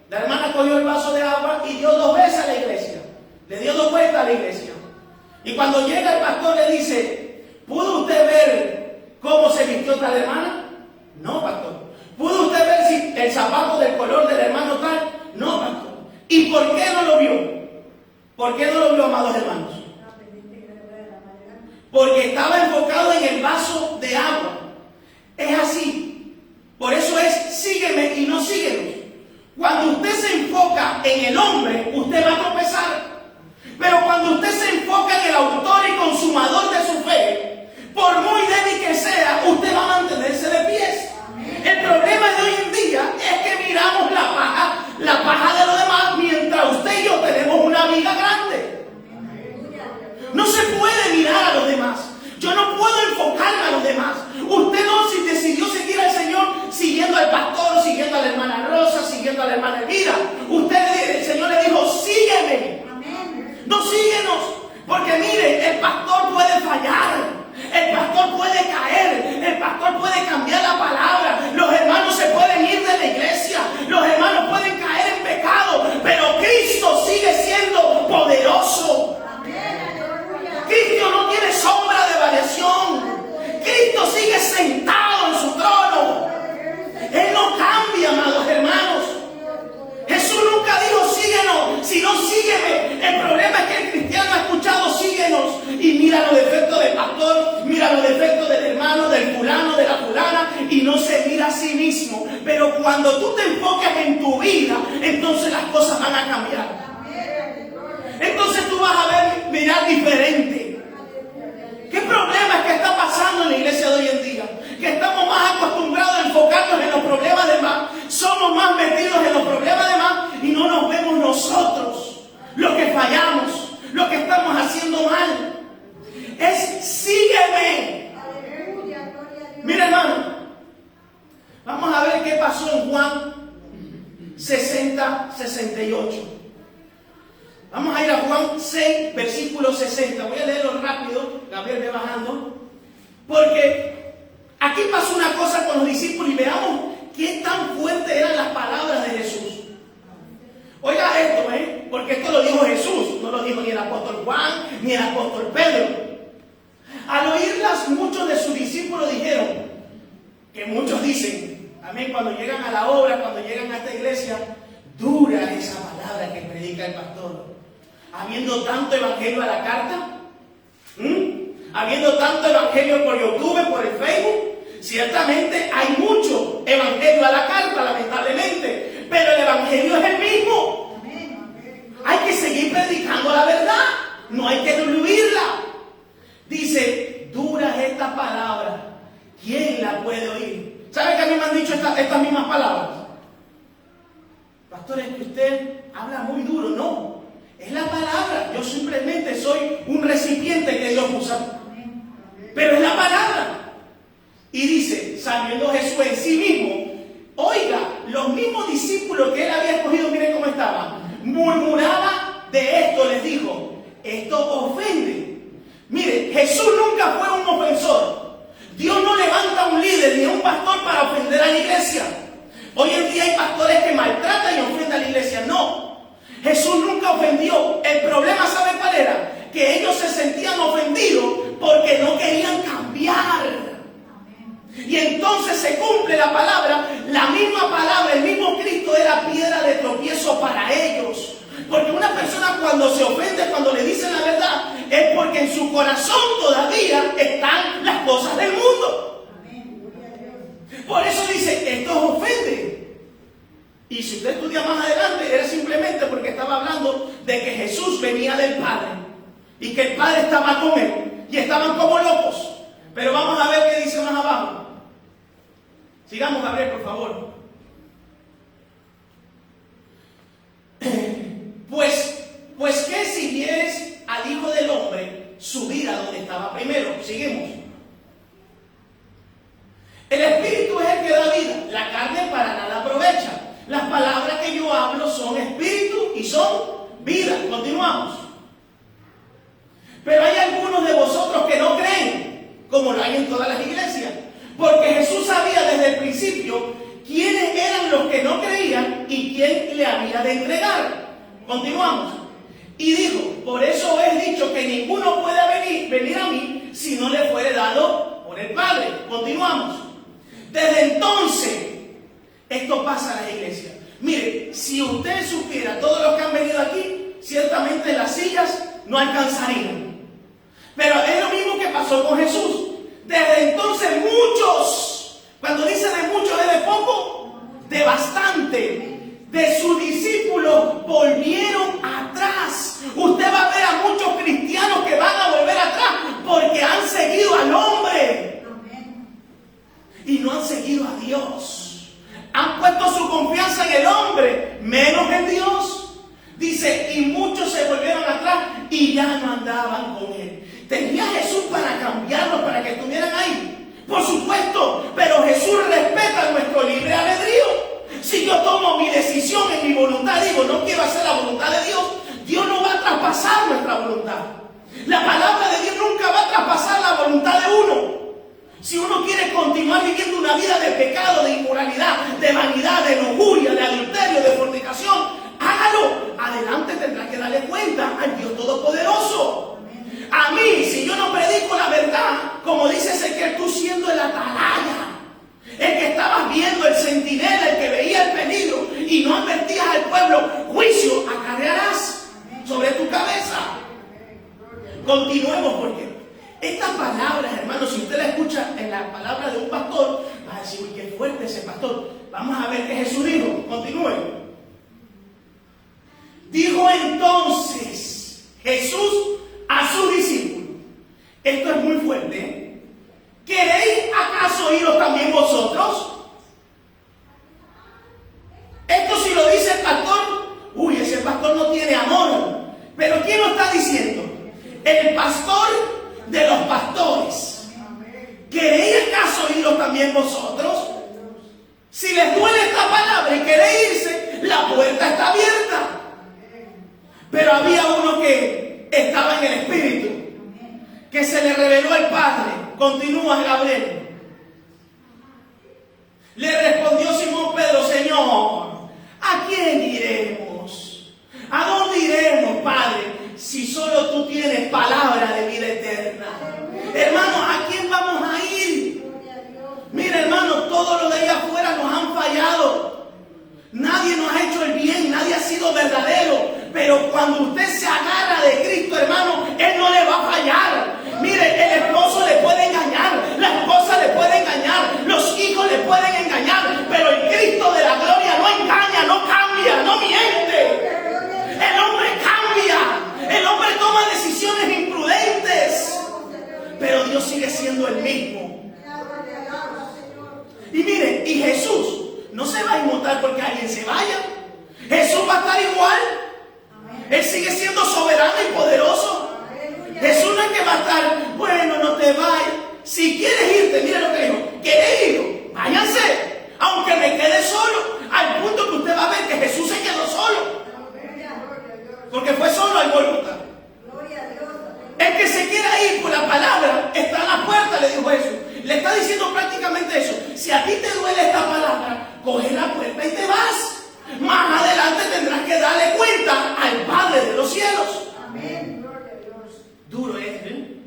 La hermana cogió el vaso de agua y dio 2 veces a la iglesia. Le dio 2 vueltas a la iglesia. Y cuando llega el pastor le dice: ¿pudo usted ver cómo se vistió tal hermana? No, pastor. ¿Pudo usted ver si el zapato del color del hermano tal? No, pastor. ¿Y por qué no lo vio? ¿Por qué no lo vio, amados hermanos? Porque estaba enfocado en el vaso de agua. Es así. Por eso es sígueme y no síguenos. Cuando usted se enfoca en el hombre, usted va a tropezar. Pero cuando usted se enfoca en el autor y consumador de su fe, por muy débil que sea, usted va a mantenerse de pies. El problema de hoy en día es que miramos la paja de los demás, mientras usted y yo tenemos una viga grande. No se puede mirar a los demás. Yo no puedo enfocarme a los demás. mira los defectos del pastor, mira los defectos del hermano, del fulano, de la fulana, y no se mira a sí mismo. Pero cuando tú te enfocas en tu vida, entonces las cosas van a cambiar. Entonces tú vas a mirar diferente. ¿Qué problema es que está pasando en la iglesia de hoy en día? Que estamos más acostumbrados a enfocarnos en los problemas de más, somos más metidos en los problemas de más y no nos vemos nosotros, los que fallamos, los que estamos haciendo mal. Es sígueme. Mira, hermano, vamos a ver qué pasó en Juan 60-68. Vamos a ir a Juan 6, versículo 60. Voy a leerlo rápido, Gabriel ve bajando, porque aquí pasó una cosa con los discípulos y veamos qué tan fuertes eran las palabras de Jesús. Oiga esto, porque esto lo dijo Jesús, no lo dijo ni el apóstol Juan, ni el apóstol Pedro. Al oírlas, muchos de sus discípulos dijeron, que muchos dicen, amén, cuando llegan a la obra, cuando llegan a esta iglesia, dura esa palabra que predica el pastor. Habiendo tanto evangelio a la carta, habiendo tanto evangelio por YouTube, por el Facebook, ciertamente hay mucho evangelio a la carta, lamentablemente, pero el evangelio es el mismo. Hay que seguir predicando la verdad, no hay que diluirla. Dice, dura es esta palabra, ¿quién la puede oír? ¿Sabe que a mí me han dicho estas mismas palabras? Pastor, es que usted habla muy duro. No, es la palabra. Yo simplemente soy un recipiente que Dios usa. Pero es la palabra. Y dice, sabiendo Jesús en sí mismo, oiga, los mismos discípulos que él había escogido, miren cómo estaban, murmuraba de esto, les dijo, esto ofende. Mire, Jesús nunca fue un ofensor. Dios no levanta un líder ni a un pastor para ofender a la iglesia. Hoy en día hay pastores que maltratan y ofenden a la iglesia. No, Jesús nunca ofendió. El problema, ¿sabe cuál era? Que ellos se sentían ofendidos porque no querían cambiar. Y entonces se cumple la palabra, la misma palabra, el mismo Cristo era piedra de tropiezo para ellos. Porque una persona cuando se ofende, cuando le dicen la verdad, es porque en su corazón todavía están las cosas del mundo. Por eso dice, esto ofende. Y si usted estudia más adelante, era simplemente porque estaba hablando de que Jesús venía del Padre y que el Padre estaba con él y estaban como locos. Pero vamos a ver qué dice más abajo. Sigamos, Gabriel, por favor. Pues que si vieres al Hijo del Hombre subir a donde estaba primero. Seguimos. El Espíritu es el que da vida, la carne para nada aprovecha. Las palabras que yo hablo son espíritu y son vida. Continuamos. Pero hay algunos de vosotros que no creen, como lo hay en todas las iglesias, porque Jesús sabía desde el principio quiénes eran los que no creían y quién le había de entregar. Continuamos. Y dijo, por eso os he dicho que ninguno puede venir a mí si no le fuere dado por el Padre. Continuamos. Desde entonces, esto pasa en la iglesia. Mire, si usted supiera todos los que han venido aquí, ciertamente las sillas no alcanzarían. Pero es lo mismo que pasó con Jesús. Desde entonces muchos, cuando dice de muchos es de poco, de bastante, de sus discípulos volvieron atrás. Usted va a ver a muchos cristianos que van a volver atrás porque han seguido al hombre y no han seguido a Dios. Han puesto su confianza en el hombre, menos en Dios. Dice, y muchos se volvieron atrás y ya no andaban con él. ¿Tenía Jesús para cambiarlos, para que estuvieran ahí? Por supuesto, pero Jesús respeta nuestro libre albedrío. Si yo tomo mi decisión en mi voluntad, digo, no quiero hacer la voluntad de Dios, Dios no va a traspasar nuestra voluntad. La palabra de Dios nunca va a traspasar la voluntad de uno. Si uno quiere continuar viviendo una vida de pecado, de inmoralidad, de vanidad, de lujuria, de adulterio, de fornicación, hágalo. Adelante tendrá que darle cuenta al Dios Todopoderoso. A mí, si yo no predico la verdad, como dice Ezequiel, tú siendo el atalaya, el que estabas viendo, el centinela, el que veía el peligro y no advertías al pueblo, juicio acarrearás sobre tu cabeza. Continuemos, porque pastor. Vamos a ver qué Jesús dijo. Continúe. Dijo entonces Jesús a sus discípulos. Esto es muy fuerte, ¿eh? ¿Queréis acaso iros también vosotros? Esto si lo dice el pastor, uy, ese pastor no tiene amor. Pero ¿quién lo está diciendo? El pastor de los pastores. ¿Queréis acaso iros también vosotros? Si les duele esta palabra y queréis irse, la puerta está abierta. Pero había uno que estaba en el Espíritu, que se le reveló al Padre. Continúa Gabriel. Le respondió Simón Pedro: Señor, ¿a quién iremos? ¿A dónde iremos, Padre? Si solo tú tienes palabra de vida eterna. Hermanos, ¿a quién vamos a ir? Mira, hermanos, todo lo de allá afuera nos han fallado. Nadie nos ha hecho el bien, nadie ha sido verdadero. Pero cuando usted se agarra de Cristo, hermano, Él no le va a fallar. Mire, el esposo le puede engañar, la esposa le puede engañar, los hijos le pueden engañar, pero el Cristo de la gloria no engaña, no cambia, no miente. El hombre cambia, el hombre toma decisiones imprudentes, pero Dios sigue siendo el mismo. Y mire, y Jesús no se va a inmutar porque alguien se vaya. Jesús va a estar igual. Él sigue siendo soberano y poderoso. Jesús no es que va a estar, bueno, no te vayas. Si quieres irte, mira lo que dijo: ¿quieres ir? Váyanse, aunque me quede solo. Al punto que usted va a ver que Jesús se quedó solo, porque fue solo al Gólgota. El que se quiera ir por la palabra está en la puerta, le dijo Jesús. Le está diciendo prácticamente eso. Si a ti te duele esta palabra, coge la puerta y te vas. Más adelante tendrás que darle cuenta al Padre de los cielos. Amén. Gloria a Dios. Duro es, ¿eh?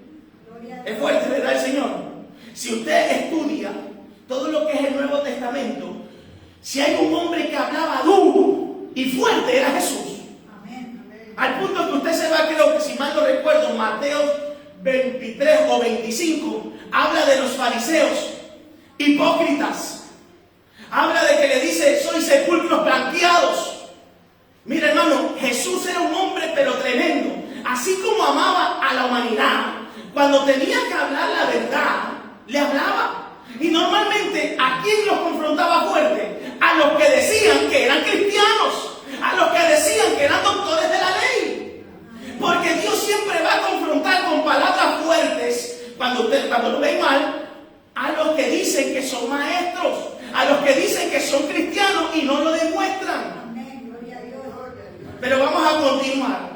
Es fuerte, ¿verdad, el Señor? Si usted estudia todo lo que es el Nuevo Testamento, si hay un hombre que hablaba duro y fuerte, era Jesús. Amén. Al punto que usted se va, creo que si mal no recuerdo, Mateo 23 o 25, habla de los fariseos, hipócritas. Habla de que le dice: sois sepulcros blanqueados. Mira, hermano, Jesús era un hombre pero tremendo. Así como amaba a la humanidad, cuando tenía que hablar la verdad, le hablaba. Y normalmente, ¿a quién los confrontaba fuerte? A los que decían que eran cristianos, a los que decían que eran doctores de la ley. Porque Dios siempre va a confrontar con palabras fuertes, cuando lo ven mal, a los que dicen que son maestros, a los que dicen que son cristianos y no lo demuestran. Amén. Gloria a Dios. Pero vamos a continuar.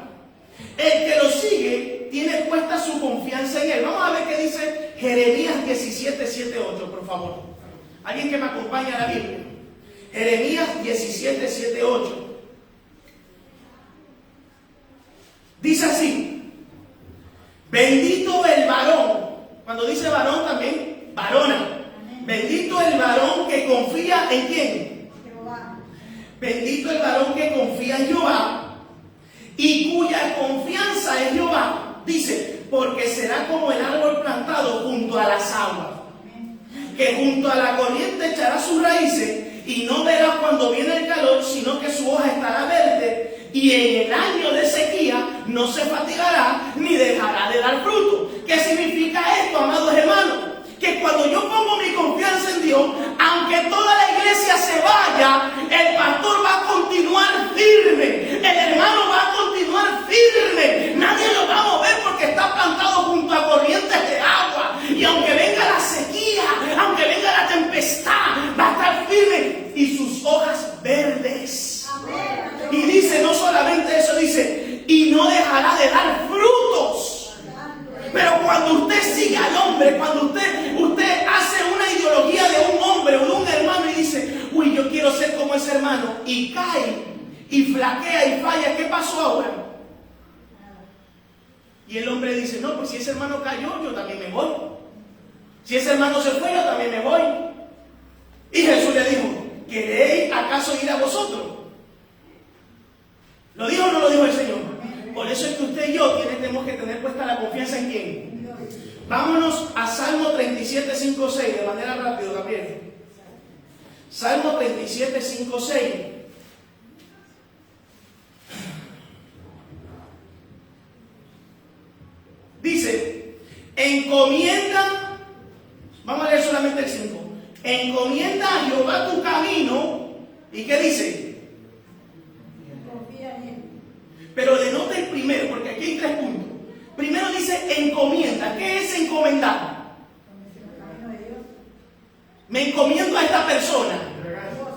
El que lo sigue tiene puesta su confianza en Él. Vamos a ver qué dice Jeremías 17, 7, 8, por favor. Alguien que me acompañe a la Biblia. Jeremías 17, 7, 8. Dice así: bendito el varón. Cuando dice varón también, varona. Bendito el varón que confía en ¿quién? Jehová. Bendito el varón que confía en Jehová y cuya confianza es Jehová. Dice: porque será como el árbol plantado junto a las aguas, que junto a la corriente echará sus raíces y no verá cuando viene el calor, sino que su hoja estará verde, y en el año de sequía no se fatigará ni dejará de dar fruto. ¿Qué significa esto, amados hermanos? Que cuando yo pongo mi confianza en Dios, aunque toda la iglesia se vaya, el pastor va a continuar firme, el hermano va a continuar firme, nadie lo va a mover porque está plantado junto a corrientes de agua. Y aunque venga la sequía, aunque venga la tempestad, va a estar firme y sus hojas verdes. Amén. Y dice, no solamente eso, dice: y no dejará de dar frutos. Pero cuando usted sigue al hombre, cuando usted hace una ideología de un hombre o de un hermano y dice: uy, yo quiero ser como ese hermano, y cae y flaquea y falla, ¿qué pasó ahora? Y el hombre dice: no, pues si ese hermano cayó, yo también me voy. Si ese hermano se fue, yo también me voy. Y Jesús le dijo: ¿queréis acaso ir a vosotros? ¿Lo dijo o no lo dijo el Señor? Por eso es que usted y yo tenemos que tener puesta la confianza en ¿quién? Vámonos a Salmo 37, 5, 6, de manera rápida, Gabriel. Salmo 37, 5, 6. Dice, encomienda, vamos a leer solamente el 5. Encomienda a Jehová tu camino. ¿Y qué dice? Confía en él. Pero denota el primero, porque aquí hay 3 puntos. Primero dice encomienda. ¿Qué es encomendar? Conoce el camino de Dios. Me encomiendo a esta persona, A Dios.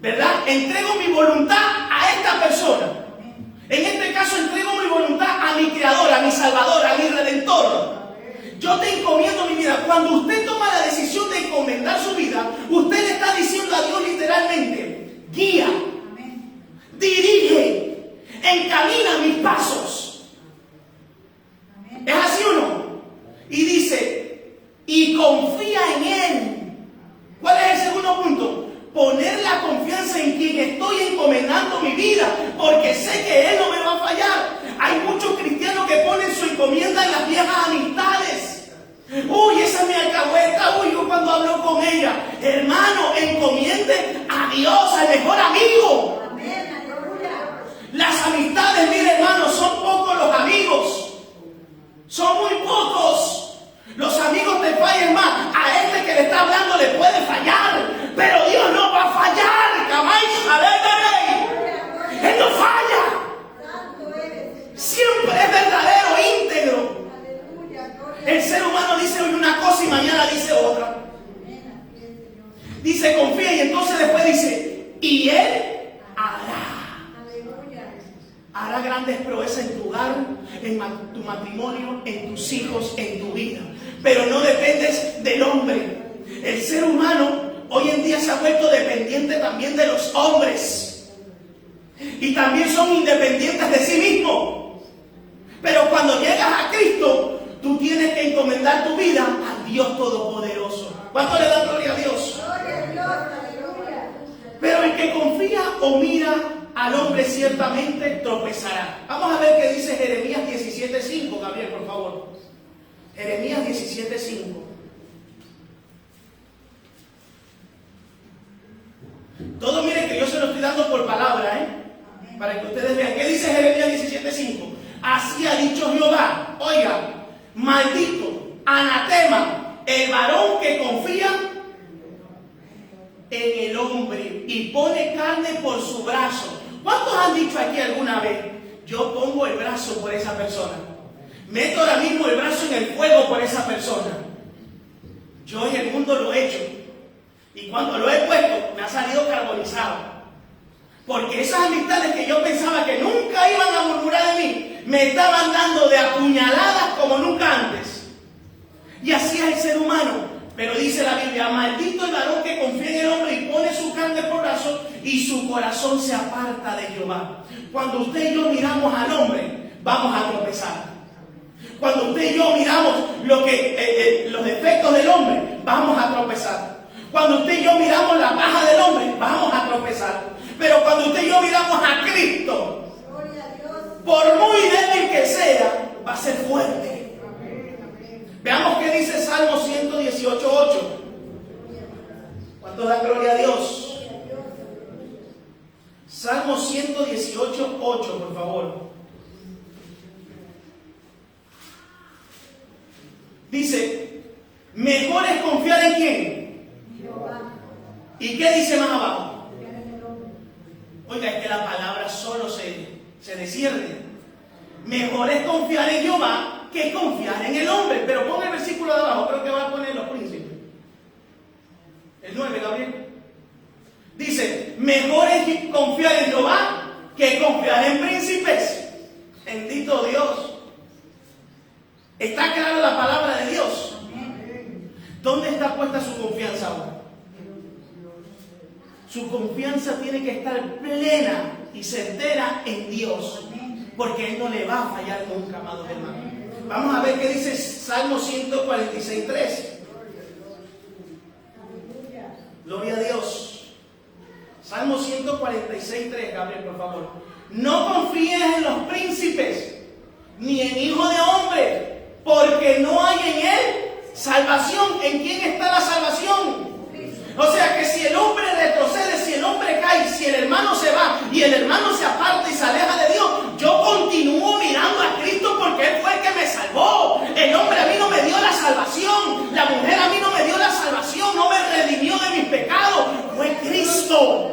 ¿verdad? Entrego mi voluntad a esta persona. Amén. En este caso entrego mi voluntad a mi Creador, a mi Salvador, a mi Redentor. Yo te encomiendo mi vida. Cuando usted toma la decisión de encomendar su vida, usted le está diciendo a Dios literalmente, guía, Amén. dirige, encamina mis pasos. Amén. ¿Es así o no? Y dice, y confía en Él. ¿Cuál es el segundo punto? Poner la confianza en quien estoy encomendando mi vida, porque sé que Él no me va a fallar. Hay muchos cristianos que ponen su encomienda en las viejas amistades. Uy, esa es mi alcahueta, uy, yo cuando hablo con ella. Hermano, encomiende a Dios, al mejor amigo. Amén. Aleluya. Las amistades, mire hermano, son pocos los amigos. Son muy pocos. Los amigos te fallan más. A este que le está hablando le puede fallar, pero Dios no va a fallar. Jamás, Él no falla. Santo eres. Siempre es verdadero, íntegro. Aleluya. Gloria. El ser humano dice hoy una cosa y mañana dice otra. Amén. Así es, Señor. Dice confía y entonces después dice, y Él hará. Aleluya. Hará grandes proezas en tu hogar, en tu matrimonio, en tus hijos, en tu vida. Pero no dependes del hombre. El ser humano hoy en día se ha vuelto dependiente también de los hombres. Y también son independientes de sí mismos. Pero cuando llegas a Cristo, tú tienes que encomendar tu vida al Dios Todopoderoso. ¿Cuánto le dan gloria a Dios? Gloria a Dios. Aleluya. Pero el que confía o mira al hombre ciertamente tropezará. Vamos a ver qué dice Jeremías 17:5, Gabriel, por favor. Jeremías 17:5. Todo mire que yo se lo estoy dando por palabra, para que ustedes vean. ¿Qué dice Jeremías 17:5? Así ha dicho Jehová. Oiga, maldito, anatema, el varón que confía en el hombre y pone carne por su brazo. ¿Cuántos han dicho aquí alguna vez? Yo pongo el brazo por esa persona. Meto ahora mismo el brazo en el fuego por esa persona. Yo en el mundo lo he hecho. Y cuando lo he puesto, me ha salido carbonizado. Porque esas amistades que yo pensaba que nunca iban a murmurar de mí, me estaban dando de apuñaladas como nunca antes. Y así es el ser humano. Pero dice la Biblia, maldito el varón que confía en el hombre y pone su carne por brazo y su corazón se aparta de Jehová. Cuando usted y yo miramos al hombre, vamos a tropezar. Cuando usted y yo miramos los defectos del hombre, vamos a tropezar. Cuando usted y yo miramos la paja del hombre, vamos a tropezar. Pero cuando usted y yo miramos a Cristo, Gloria a Dios. por muy débil que sea, va a ser fuerte. Veamos qué dice Salmo 118:8. ¿Cuánto da gloria a Dios? Salmo 118:8, por favor. Dice, mejor es confiar en quién. Jehová. ¿Y qué dice más abajo? Confiar en el hombre. Oiga, es que la palabra solo se desciende. Mejor es confiar en Jehová que confiar en el hombre. Pero pon el versículo de abajo, creo que va a poner los príncipes. El 9, Gabriel. Dice, mejor es confiar en Jehová que confiar en príncipes. Bendito Dios. ¿Está clara la palabra de Dios? ¿Dónde está puesta su confianza ahora? Su confianza tiene que estar plena y certera en Dios, porque Él no le va a fallar nunca, amados hermanos. Vamos a ver qué dice Salmo 146:3. Gloria a Dios. Salmo 146:3, Gabriel, por favor. No confíes en los príncipes, ni en hijo de hombre, porque no hay en él salvación. ¿En quién está la salvación? O sea que si el hombre retrocede, y el hermano se aparta y se aleja de Dios, yo continúo mirando a Cristo porque Él fue el que me salvó. El hombre a mí no me dio la salvación, la mujer a mí no me dio la salvación, no me redimió de mis pecados, fue Cristo.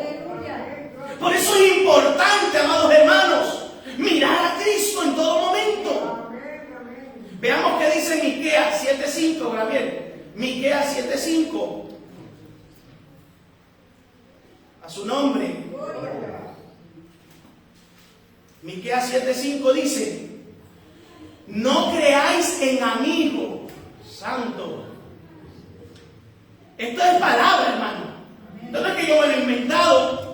Por eso es importante, amados hermanos, mirar a Cristo en todo momento. Veamos qué dice Miqueas 7:5, Gabriel. Miqueas 7:5. A su nombre. Miqueas 7:5 dice: no creáis en amigo santo. Esto es palabra, hermano. Esto no es que yo me lo he inventado.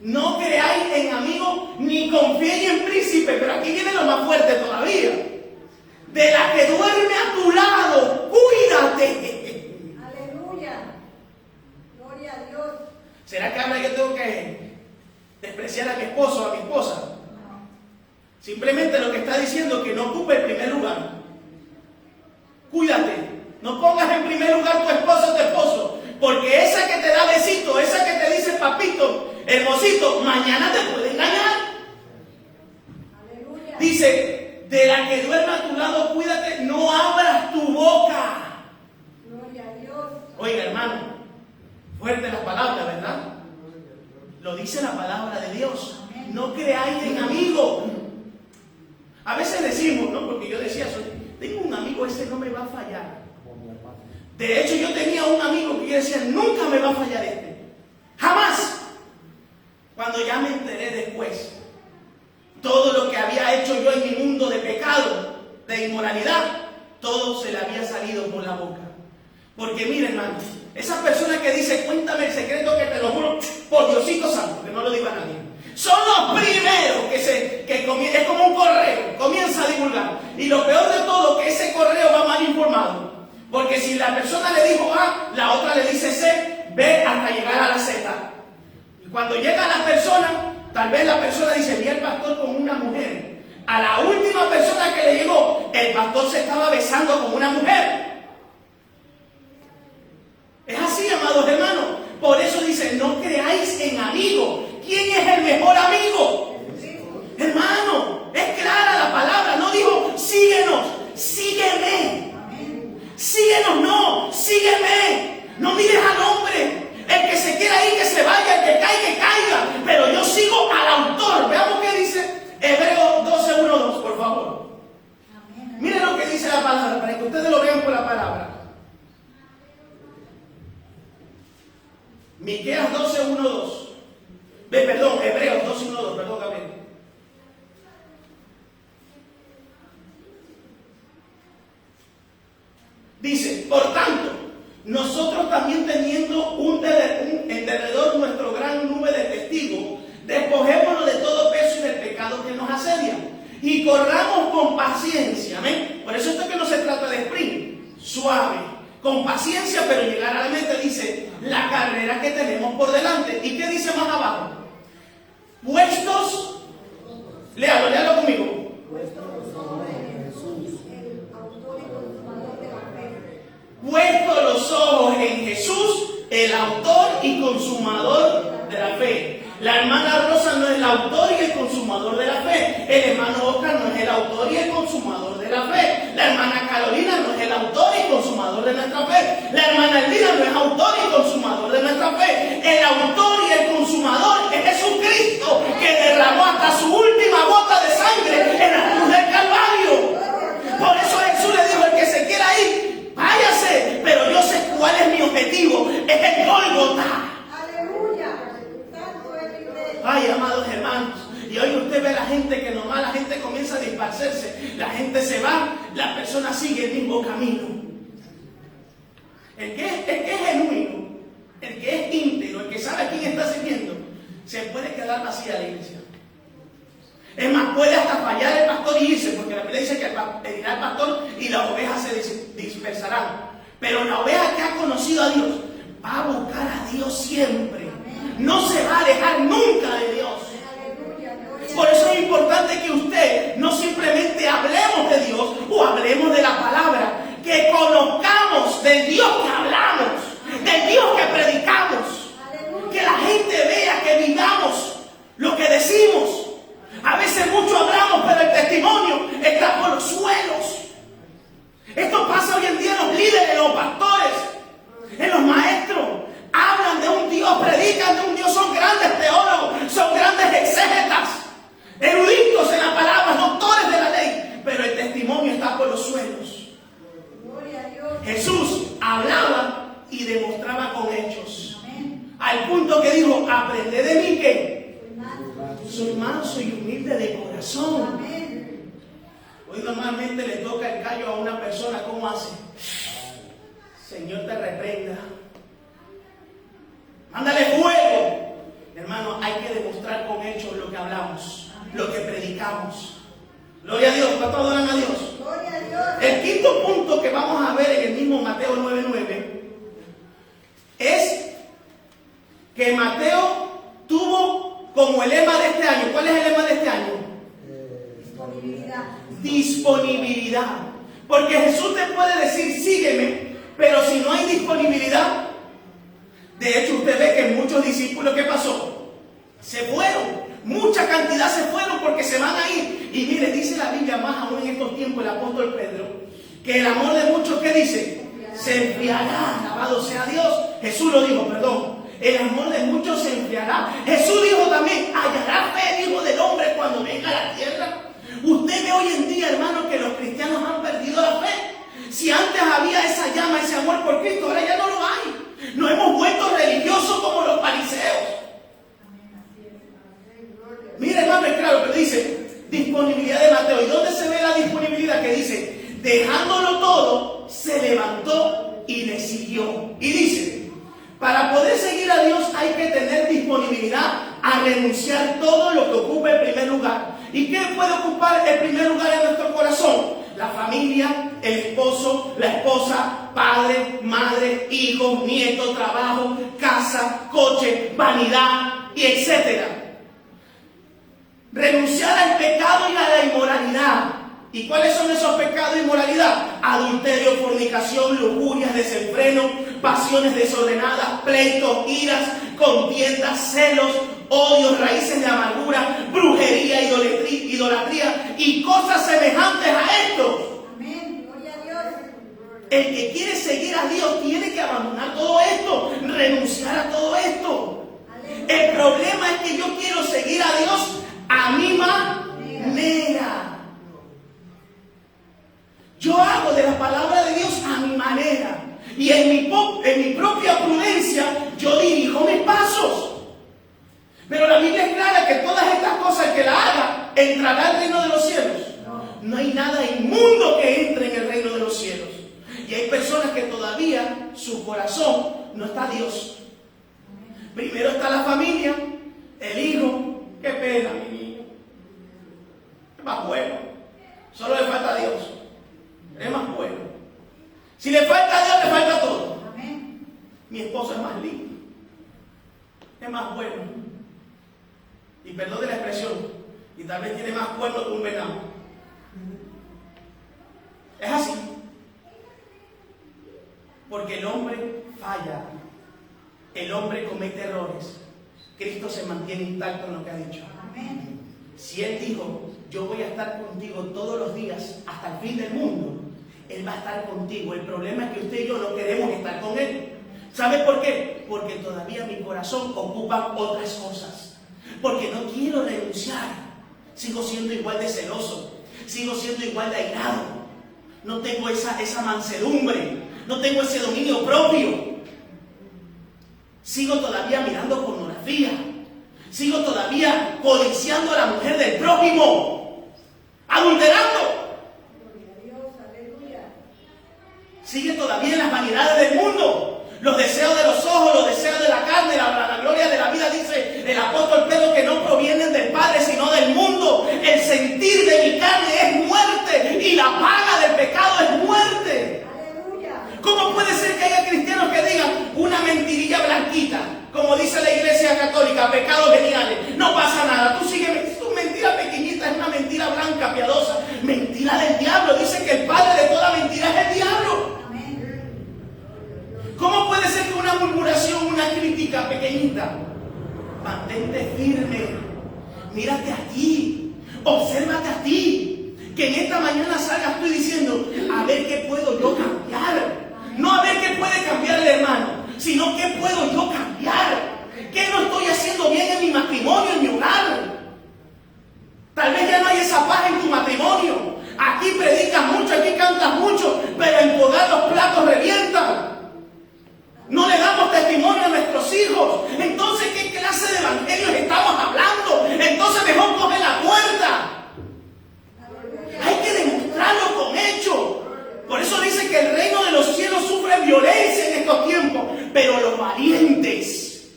No creáis en amigo ni confiéis en príncipe. Pero aquí viene lo más fuerte todavía. De la que duerme a tu lado, cuídate. Aleluya. Gloria a Dios. ¿Será que ahora yo tengo que despreciar a mi esposo o a mi esposa? No. Simplemente lo que está diciendo es que no ocupe el primer lugar. Cuídate. No pongas en primer lugar tu esposo o tu esposo. Porque esa que te da besito, esa que te dice papito, hermosito, mañana te puede engañar. Aleluya. Dice, de la que duerme a tu lado, cuídate, no abras tu boca. Gloria a Dios. Oiga, hermano, fuerte la palabra, ¿verdad? Lo dice la palabra de Dios. No creáis en amigo. A veces decimos, ¿no? Porque yo decía, tengo un amigo, ese no me va a fallar. De hecho, yo tenía un amigo que yo decía, nunca me va a fallar este. Jamás. Cuando ya me enteré después, todo lo que había hecho yo en mi mundo de pecado, de inmoralidad, todo se le había salido por la boca. Porque mire, hermano, esa persona que dice, cuéntame el secreto que te lo juro por Diosito Santo, que no lo diga a nadie, son los primeros que es como un correo, comienza a divulgar. Y lo peor de todo, que ese correo va mal informado. Porque si la persona le dijo A, la otra le dice C, B hasta llegar a la Z. Y cuando llega la persona, tal vez la persona dice, vi al pastor con una mujer. A la última persona que le llegó, el pastor se estaba besando con una mujer. Es así, amados hermanos. Por eso dice, no creáis en amigo. ¿Quién es el mejor amigo? Hermano, es clara la palabra. No dijo, síguenos, sígueme. Síguenos, no, sígueme. No mires al hombre. El que se quiera ir, que se vaya. El que caiga. Pero yo sigo al autor. Veamos qué dice Hebreos 12:1-2, por favor. Miren lo que dice la palabra, para que ustedes lo vean por la palabra. Miqueas 12:1-2. Perdón, Hebreos 12:1-2, perdón, Gabriel. Dice, por tanto, nosotros también teniendo en derredor nuestro gran nube de testigos, despojémonos de todo peso y del pecado que nos asedia y corramos con paciencia, amén. Por eso esto que no se trata de sprint, suave, con paciencia, pero llegar a la meta. Dice, la carrera que tenemos por delante. ¿Y qué dice más abajo? Puestos, léalo conmigo. Puestos los ojos en Jesús, el autor y consumador de la fe. Puestos los ojos en Jesús, el autor y consumador de la fe. La hermana Rosa no es el autor y el consumador de la fe. El hermano Oscar no es el autor y el consumador de la fe. La hermana Carolina no es el autor y consumador de nuestra fe. La hermana Elvira no es autor y consumador de nuestra fe. El autor y el consumador es Jesucristo, que derramó hasta su última gota de sangre en la cruz del Calvario. Por eso Jesús le dijo, el que se quiera ir, váyase. Pero yo sé cuál es mi objetivo. Es el Gólgota. Ay, amados hermanos, y hoy usted ve a la gente que nomás la gente comienza a dispersarse, la gente se va, la persona sigue el mismo camino. El que es genuino, el que es íntegro, el que sabe a quién está siguiendo, se puede quedar vacía la iglesia. Es más, puede hasta fallar el pastor y irse, porque la Biblia dice que irá el pastor y las ovejas se dispersarán. Pero la oveja que ha conocido a Dios va a buscar a Dios siempre. No se va a alejar nunca de Dios. Por eso es importante que usted no simplemente hablemos de Dios o hablemos de la palabra, que conozcamos del Dios que hablamos, del Dios que predicamos, que la gente vea que demostraba con hechos. Al punto que dijo, aprended de mí que soy manso y humilde de corazón. Hoy normalmente le toca el callo a una persona, ¿cómo hace? Señor te reprenda. Mándale fuego. Hermano, hay que demostrar con hechos lo que hablamos, lo que predicamos. Gloria a Dios, ¿cuántos adoran a Dios? Gloria a Dios. El quinto punto que vamos a ver en el mismo Mateo 9:9 es que Mateo tuvo como el lema de este año. ¿Cuál es el lema de este año? Disponibilidad. Disponibilidad. Porque Jesús te puede decir, sígueme, pero si no hay disponibilidad, de hecho usted ve que muchos discípulos, ¿qué pasó? Se fueron. Mucha cantidad se fueron porque se van a ir. Y mire, dice la Biblia, más aún en estos tiempos, el apóstol Pedro, que el amor de muchos, ¿qué dice? Se enfriará. Alabado sea Dios. Jesús lo dijo, perdón. El amor de muchos se enfriará. Jesús dijo también, hallará fe el Hijo del Hombre cuando venga a la tierra. Usted ve hoy en día, hermano, que los cristianos han perdido la fe. Si antes había esa llama, ese amor por Cristo, ahora ya no lo hay. Nos hemos vuelto religiosos como los fariseos. Mire, hermano, es claro, pero dice disponibilidad de Mateo. ¿Y dónde se ve la disponibilidad? Que dice, dejándolo todo, se levantó y le siguió. Y dice, para poder seguir a Dios hay que tener disponibilidad a renunciar todo lo que ocupe el primer lugar. ¿Y qué puede ocupar el primer lugar en nuestro corazón? La familia, el esposo, la esposa, padre, madre, hijos, nietos, trabajo, casa, coche, vanidad y etcétera. Renunciar al pecado y a la inmoralidad. ¿Y cuáles son esos pecados e inmoralidad? Adulterio, fornicación, lujurias, desenfreno, pasiones desordenadas, pleitos, iras, contiendas, celos, odios, raíces de amargura, brujería, idolatría y cosas semejantes a esto. Amén. Gloria a Dios. El que quiere seguir a Dios tiene que abandonar todo esto, renunciar a todo esto. El problema es que yo quiero seguir a Dios a mi manera. Yo hago de la palabra de Dios a mi manera. Y en mi propia prudencia yo dirijo mis pasos. Pero la Biblia es clara que todas estas cosas que la haga entrará al reino de los cielos. No hay nada inmundo que entre en el reino de los cielos. Y hay personas que todavía su corazón no está a Dios. Primero está la familia, el hijo. Qué pena, mi niño. Es más bueno. Solo le falta a Dios. Es más bueno. Si le falta a Dios, le falta todo. Amén. Mi esposo es más lindo. Es más bueno. Y perdón de la expresión. Y tal vez tiene más cuerno que un venado. Es así. Porque el hombre falla. El hombre comete errores. Cristo se mantiene intacto en lo que ha dicho. Amén. Si Él dijo, yo voy a estar contigo todos los días hasta el fin del mundo, Él va a estar contigo. El problema es que usted y yo no queremos estar con Él. ¿Sabe por qué? Porque todavía mi corazón ocupa otras cosas. Porque no quiero renunciar. Sigo siendo igual de celoso. Sigo siendo igual de airado. No tengo esa mansedumbre. No tengo ese dominio propio. Sigo todavía mirando pornografía. Sigo todavía codiciando a la mujer del prójimo. Adulterando. Gloria a Dios. Aleluya. Sigue todavía en las vanidades del mundo. Los deseos de los ojos, los deseos de la carne, la gloria de la vida, dice el apóstol Pedro, que no provienen del Padre, sino del mundo. El sentir de mi carne es muerte y la paga del pecado es muerte. Aleluya. ¿Cómo puede ser que haya cristianos que digan una mentirilla blanquita? Como dice la Iglesia Católica, pecados veniales. No pasa nada. Tú sigues, tu mentira pequeñita es una mentira blanca, piadosa. Mentira del diablo. Dice que el padre de toda mentira es el diablo. Amén. ¿Cómo puede ser que una murmuración, una crítica pequeñita? Mantente firme. Mírate a ti. Obsérvate a ti. Que en esta mañana salgas tú diciendo, a ver qué puedo yo cambiar. No a ver qué puede cambiar el hermano, sino qué puedo yo cambiar. ¿Qué no estoy haciendo bien en mi matrimonio, en mi hogar? Tal vez ya no hay esa paz en tu matrimonio. Aquí predicas mucho, aquí cantas mucho, pero en tu hogar los platos revientan. No le damos pero los valientes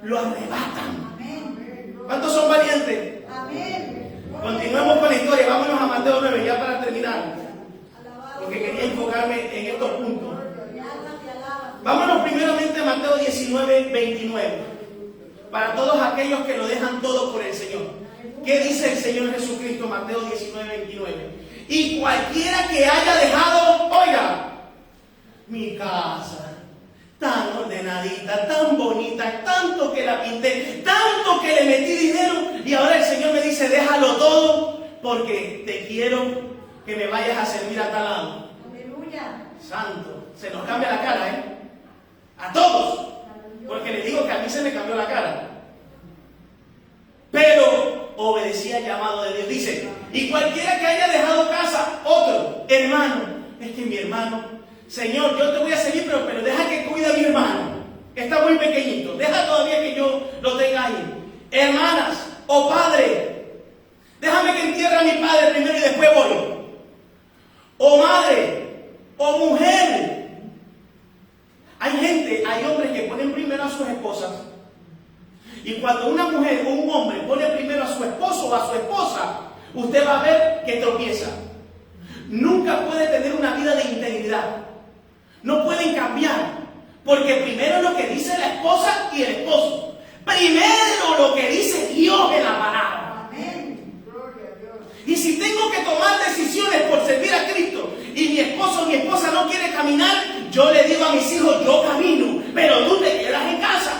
lo arrebatan. ¿Cuántos son valientes? Continuemos con la historia, vámonos a Mateo 9 ya para terminar, porque quería enfocarme en estos puntos. Vámonos primeramente a Mateo 19, 29, para todos aquellos que lo dejan todo por el Señor. ¿Qué dice el Señor Jesucristo? Mateo 19, 29. Y cualquiera que haya dejado, oiga, mi casa tan ordenadita, tan bonita, tanto que la pinté, tanto que le metí dinero, y ahora el Señor me dice, déjalo todo, porque te quiero que me vayas a servir a tal lado. Aleluya. Santo, se nos cambia la cara, ¿eh? A todos, porque les digo que a mí se me cambió la cara. Pero obedecí al llamado de Dios. Dice, y cualquiera que haya dejado casa, otro, hermano, es que mi hermano, Señor, yo te voy a seguir, pero deja que cuide a mi hermano, que está muy pequeñito, deja todavía que yo lo tenga ahí. Hermanas, o padre, déjame que entierre a mi padre primero y después voy. O madre, o mujer. Hay hombres que ponen primero a sus esposas. Y cuando una mujer o un hombre pone primero a su esposo o a su esposa, usted va a ver que tropieza. Nunca puede tener una vida de integridad. No pueden cambiar. Porque primero es lo que dice la esposa y el esposo. Primero lo que dice Dios en la palabra. Amén. Gloria a Dios. Y si tengo que tomar decisiones por servir a Cristo y mi esposo o mi esposa no quiere caminar, yo le digo a mis hijos, yo camino, pero tú te quedas en casa.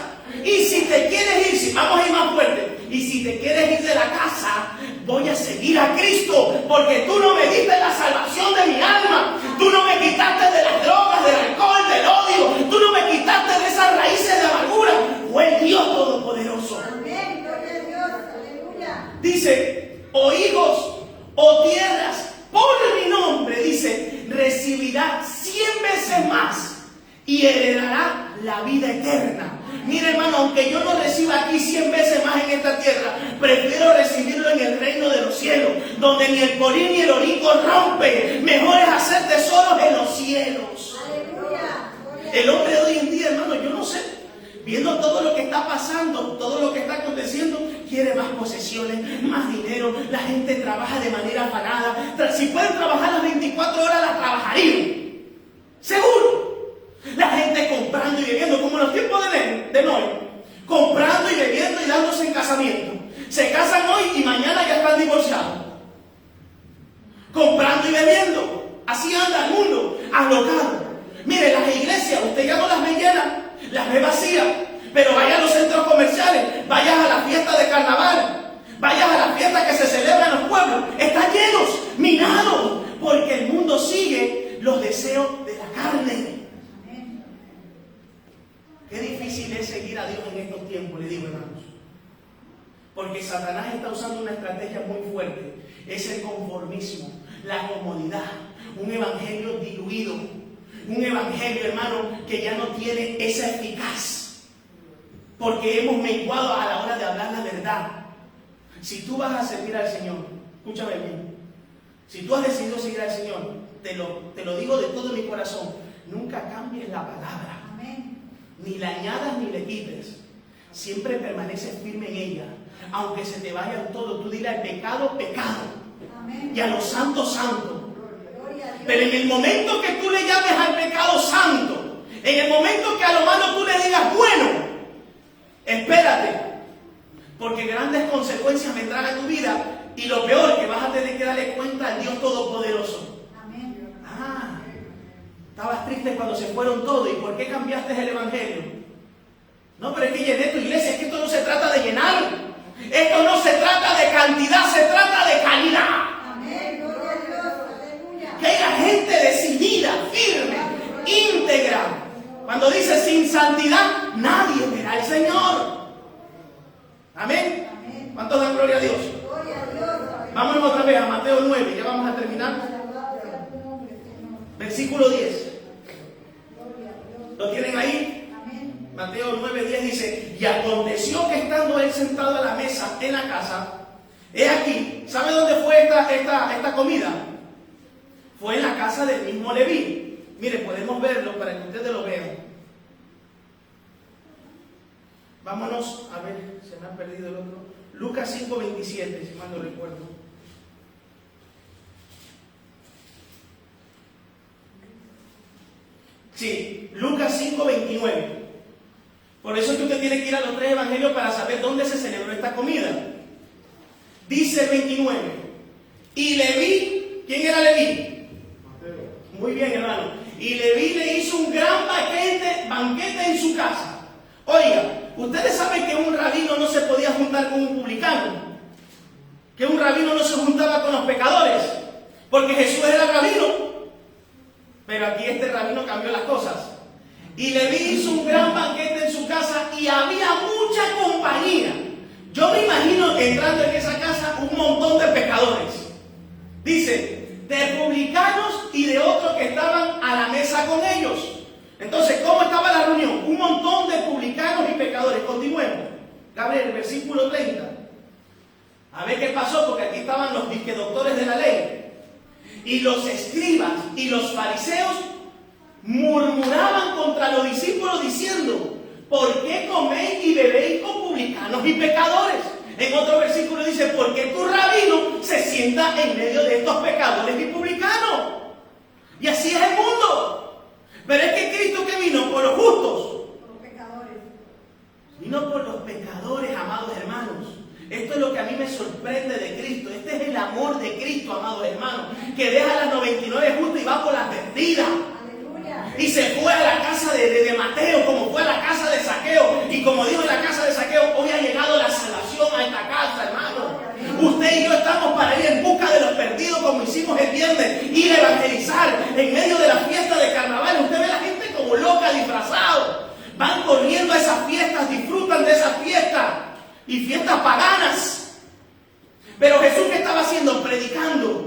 Y si te quieres ir, vamos a ir más fuerte, y si te quieres ir de la casa, voy a seguir a Cristo, porque tú no me diste la salvación de mi alma, tú no me quitaste de las drogas, del alcohol, del odio, tú no me quitaste de esas raíces de amargura, fue el Dios Todopoderoso. Amén. Gloria a Dios. Aleluya. Dice, o hijos, o tierras, por mi nombre, dice, recibirá 100 veces más y heredará la vida eterna. Mira, hermano, aunque yo no reciba aquí 100 veces más en esta tierra, prefiero recibirlo en el reino de los cielos, donde ni el corín ni el orín corrompen. Mejor es hacer tesoros en los cielos. Aleluya. El hombre de hoy en día, hermano, yo no sé, viendo todo lo que está pasando, todo lo que está aconteciendo, quiere más posesiones, más dinero. La gente trabaja de manera afanada. Si pueden trabajar las 24 horas, las trabajarían. Seguro. La gente comprando y bebiendo, como en los tiempos de Noé, comprando y bebiendo y dándose en casamiento. Se casan hoy y mañana ya están divorciados. Comprando y bebiendo. Así anda el mundo, alocado. Mire, las iglesias, usted ya no las ve llenas, las ve vacías. Pero vaya a los centros comerciales, vaya a la fiesta de carnaval, vaya a la fiesta que se celebra en los pueblos. Están llenos, minados, porque el mundo sigue los deseos de la carne. Qué difícil es seguir a Dios en estos tiempos, le digo, hermanos. Porque Satanás está usando una estrategia muy fuerte. Es el conformismo, la comodidad, un evangelio diluido, un evangelio, hermano, que ya no tiene esa eficaz. Porque hemos menguado a la hora de hablar la verdad. Si tú vas a servir al Señor, escúchame bien, si tú has decidido seguir al Señor, te lo digo de todo mi corazón, nunca cambies la palabra. Ni la añadas ni le quites. Siempre permaneces firme en ella. Aunque se te vayan todos, tú dile al pecado, pecado. Amén. Y a los santos, santo. Pero en el momento que tú le llames al pecado santo, en el momento que a lo malo tú le digas bueno, espérate. Porque grandes consecuencias vendrán a tu vida. Y lo peor, que vas a tener que darle cuenta al Dios Todopoderoso. Amén. Estabas triste cuando se fueron todos. ¿Y por qué cambiaste el evangelio? No, pero es que llené tu iglesia. Es que esto no se trata de llenar. Esto no se trata de cantidad, se trata de calidad. Amén. Gloria a Dios. Aleluya. Que haya gente decidida, firme, íntegra. Cuando dice sin santidad, nadie verá al Señor. Amén. Amén. ¿Cuántos dan gloria a Dios? Gloria a Dios. Vámonos otra vez a Mateo 9. Ya vamos a terminar. Versículo 10. ¿Lo tienen ahí? Amén. Mateo 9:10 dice, y aconteció que estando él sentado a la mesa en la casa, he aquí, ¿sabe dónde fue esta comida? Fue en la casa del mismo Leví. Mire, podemos verlo para que ustedes lo vean. Vámonos, a ver, se me ha perdido el otro. Lucas 5:27, si mal no recuerdo. Sí, Lucas 5:29. Por eso es que usted tiene que ir a los 3 evangelios para saber dónde se celebró esta comida. Dice el 29. Y Leví, ¿quién era Leví? Muy bien, hermano. Y Leví le hizo un gran banquete en su casa. Oiga, ustedes saben que un rabino no se podía juntar con un publicano, que un rabino no se juntaba con los pecadores, porque Jesús era rabino. Pero aquí este rabino cambió las cosas. Y Leví hizo un gran banquete en su casa y había mucha compañía. Yo me imagino entrando en esa casa un montón de pecadores. Dice, de publicanos y de otros que estaban a la mesa con ellos. Entonces, ¿cómo estaba la reunión? Un montón de publicanos y pecadores. Continuemos. Gabriel, versículo 30. A ver qué pasó, porque aquí estaban los doctores de la ley. Y los escribas y los fariseos murmuraban contra los discípulos diciendo, ¿por qué coméis y bebéis con publicanos y pecadores? En otro versículo dice, ¿por qué tu rabino se sienta en medio de estos pecadores y publicanos? Y así es el mundo. Pero es que Cristo, que vino por los justos, Por los pecadores. vino por los pecadores, amados hermanos. Esto es lo que a mí me sorprende de Cristo. Este es el amor de Cristo, amados hermanos, que deja las 99 justas y va por las perdidas. Aleluya. Y se fue a la casa de Mateo, como fue a la casa de Zaqueo. Y como dijo en la casa de Zaqueo, hoy ha llegado la salvación a esta casa, hermano. Usted y yo estamos para ir en busca de los perdidos, como hicimos el viernes, ir a evangelizar en medio de la fiesta de carnaval. Usted ve a la gente como loca, disfrazado. Van corriendo a esas fiestas, disfrutan de esas fiestas y fiestas paganas. Pero Jesús, ¿qué estaba haciendo? Predicando.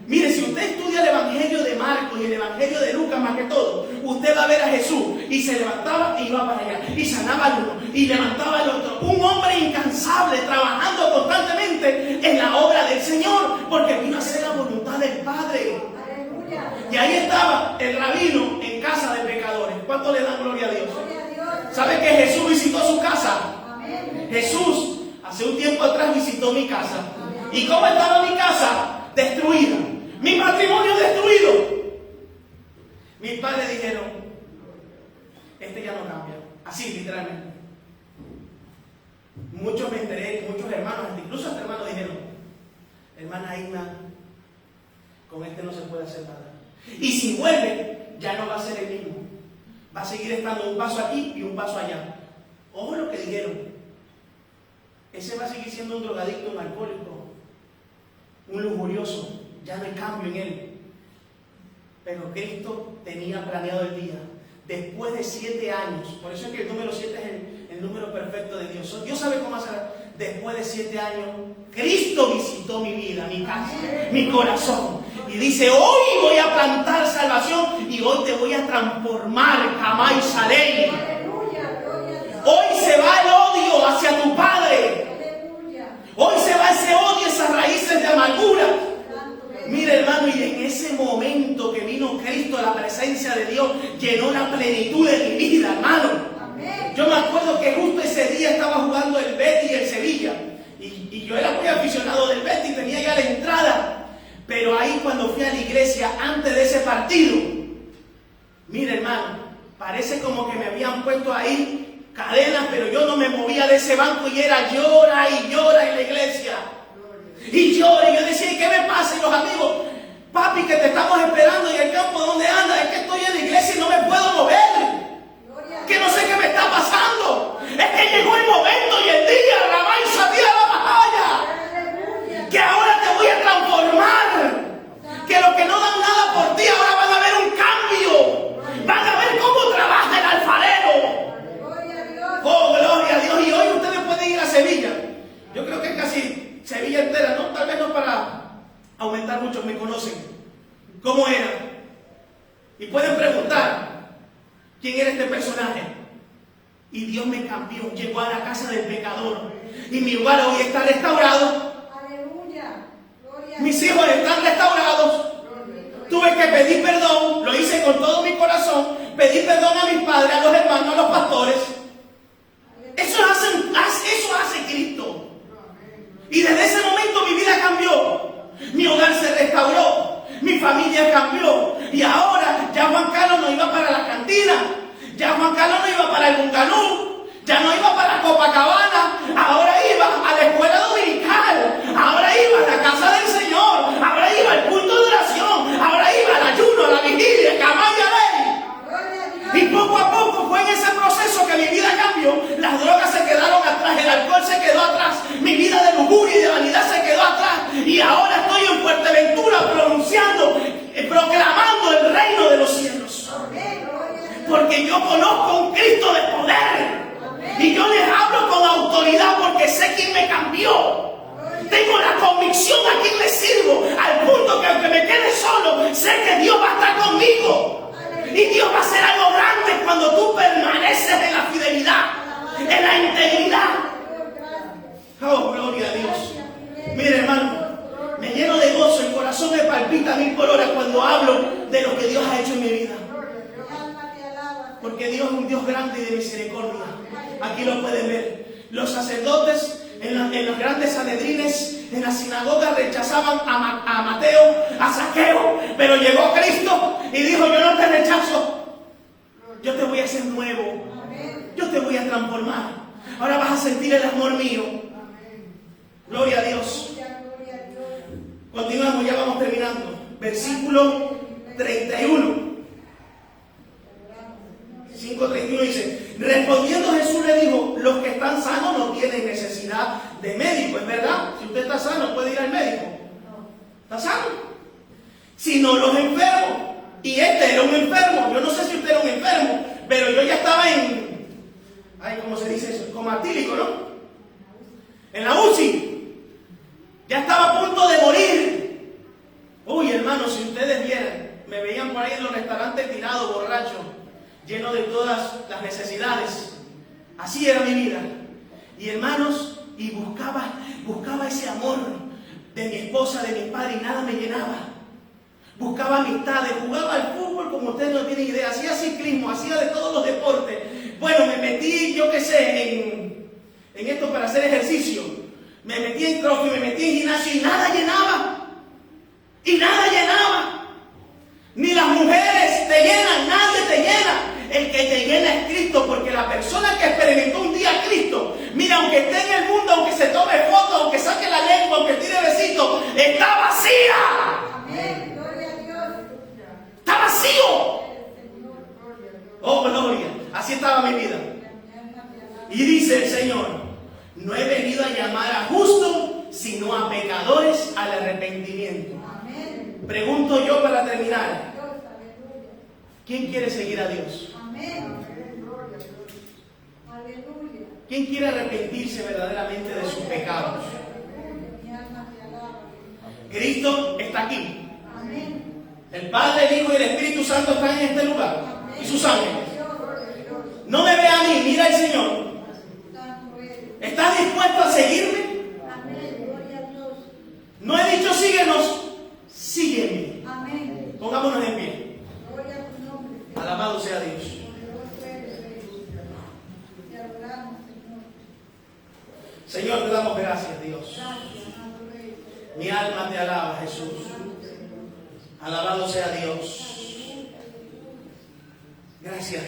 Mire, si usted estudia el Evangelio de Marcos y el Evangelio de Lucas más que todo, usted va a ver a Jesús y se levantaba y iba para allá y sanaba al uno y levantaba al otro. Un hombre incansable, trabajando constantemente en la obra del Señor, porque vino a hacer la voluntad del Padre. Aleluya. Y ahí estaba el rabino en casa de pecadores. ¿Cuánto le dan gloria a Dios? Gloria a Dios. ¿Sabe que Jesús visitó su casa? Amén. Jesús hace un tiempo atrás visitó mi casa. ¿Y cómo estaba mi casa? Destruida. Mi matrimonio destruido. Mis padres dijeron, este ya no cambia. Así, literalmente. Muchos me enteré, muchos hermanos, incluso hasta hermanos dijeron, hermana Irma, con este no se puede hacer nada. Y si vuelve, ya no va a ser el mismo. Va a seguir estando un paso aquí y un paso allá. Ojo lo que dijeron. Ese va a seguir siendo un drogadicto, un alcohólico, un lujurioso. Ya no hay cambio en él. Pero Cristo tenía planeado el día. Después de 7 años. Por eso es que el número 7 es el número perfecto de Dios. Dios sabe cómo hacer. Después de 7 años, Cristo visitó mi vida, mi casa, mi corazón. Y dice, hoy voy a plantar salvación y hoy te voy a transformar. Jamás salé. Aleluya. Gloria a Dios. Hoy se va el odio hacia tu padre. Aleluya. Hoy se va ese odio, esas raíces de amargura. Santo es. Mire, hermano, y en ese momento que vino Cristo, la presencia de Dios llenó la plenitud de mi vida, hermano. Amén. Yo me acuerdo que justo ese día estaba jugando el Betis y el Sevilla. Y yo era muy aficionado del Betis, tenía ya la entrada. Pero ahí cuando fui a la iglesia, antes de ese partido, mire, hermano, parece como que me habían puesto ahí cadenas, pero yo no me movía de ese banco y era llora y llora en la iglesia. Y llora, y yo decía, ¿y qué me pasa? Y los amigos, papi, que te estamos esperando, y el campo, ¿dónde anda? Es que estoy en la iglesia y no me puedo mover. Gloria a Que Dios. no sé qué me está pasando. Es que llegó el momento y el día, la maíz, tira la bajalla. Aleluya. Que ahora te voy a transformar. Que los que no dan nada por ti ahora van a ver un cambio. Van a ver cómo trabaja el alfarero. Gloria a Dios. Oh, gloria a Dios. Y hoy ustedes pueden ir a Sevilla. Yo creo que es casi Sevilla entera, ¿no? Tal vez no para aumentar, muchos me conocen. ¿Cómo era? Y pueden preguntar, ¿quién era este personaje? Y Dios me cambió. Llegó a la casa del pecador. Y mi hogar hoy está restaurado. Aleluya. Gloria a Mis Dios. hijos están restaurados. Tuve que pedir perdón, lo hice con todo mi corazón. Pedí perdón a mis padres, a los hermanos, a los pastores. Eso es convicción a quién le sirvo, al punto que aunque me quede solo, sé que Dios va a estar conmigo. Y Dios va a hacer algo grande cuando tú permaneces en la fidelidad, en la integridad. Oh, gloria a Dios. Mire, hermano, me lleno de gozo, el corazón me palpita a 1000 por hora cuando hablo de lo que Dios ha hecho en mi vida. Porque Dios es un Dios grande y de misericordia. Aquí lo pueden ver. Los sacerdotes en los grandes sanedrines, en la sinagoga, rechazaban a Mateo, a Zaqueo, pero llegó Cristo y dijo: yo no te rechazo, yo te voy a hacer nuevo, yo te voy a transformar, ahora vas a sentir el amor mío. Gloria a Dios. Continuamos, ya vamos terminando. Versículo 31. 5:31 dice: respondiendo Jesús le dijo: los que están sanos no tienen necesidad de médico. Es verdad, si usted está sano puede ir al médico. ¿Está sano? Sino los enfermos. Y este era un enfermo. Yo no sé si usted era un enfermo, pero yo ya estaba en, ¿cómo se dice eso? Comatílico, ¿no? En la UCI. Ya estaba a punto de morir. Uy, hermanos, si ustedes vieran, me veían por ahí en los restaurantes tirado, borracho, lleno de todas las necesidades. Así era mi vida. Y hermanos, y buscaba ese amor de mi esposa, de mi padre, y nada me llenaba. Buscaba amistades, jugaba al fútbol como ustedes no tienen idea, hacía ciclismo, hacía de todos los deportes. Bueno, me metí, yo qué sé, en esto para hacer ejercicio. Me metí en crossfit, me metí en gimnasio y nada llenaba. Y nada llenaba. Ni las mujeres te llenan, nadie te llena. El que te llena es Cristo, porque la persona que experimentó un día a Cristo, mira, aunque esté en el mundo, aunque se tome fotos, aunque saque la lengua, aunque tire besitos, está vacía. Amén. Gloria a Dios. Está vacío. Oh, gloria. Así estaba mi vida. Y dice el Señor: no he venido a llamar a justos, sino a pecadores al arrepentimiento. Amén. Pregunto yo para terminar: Dios, aleluya. ¿quién quiere seguir a Dios? Amén. Aleluya. ¿Quién quiere arrepentirse verdaderamente de sus pecados? Mi alma te alaba. Cristo está aquí. Amén. El Padre, el Hijo y el Espíritu Santo están en este lugar. Y sus ángeles. No me ve a mí, mira al Señor. ¿Estás dispuesto a seguirme? Amén. Gloria a Dios. No he dicho síguenos, sígueme. Amén. Pongámonos en pie. Gloria a tu nombre. Alabado sea Dios. Te adoramos, Señor. Señor, te damos gracias, Dios. Gracias, amado Rey. Mi alma te alaba, Jesús. Alabado sea Dios. Gracias.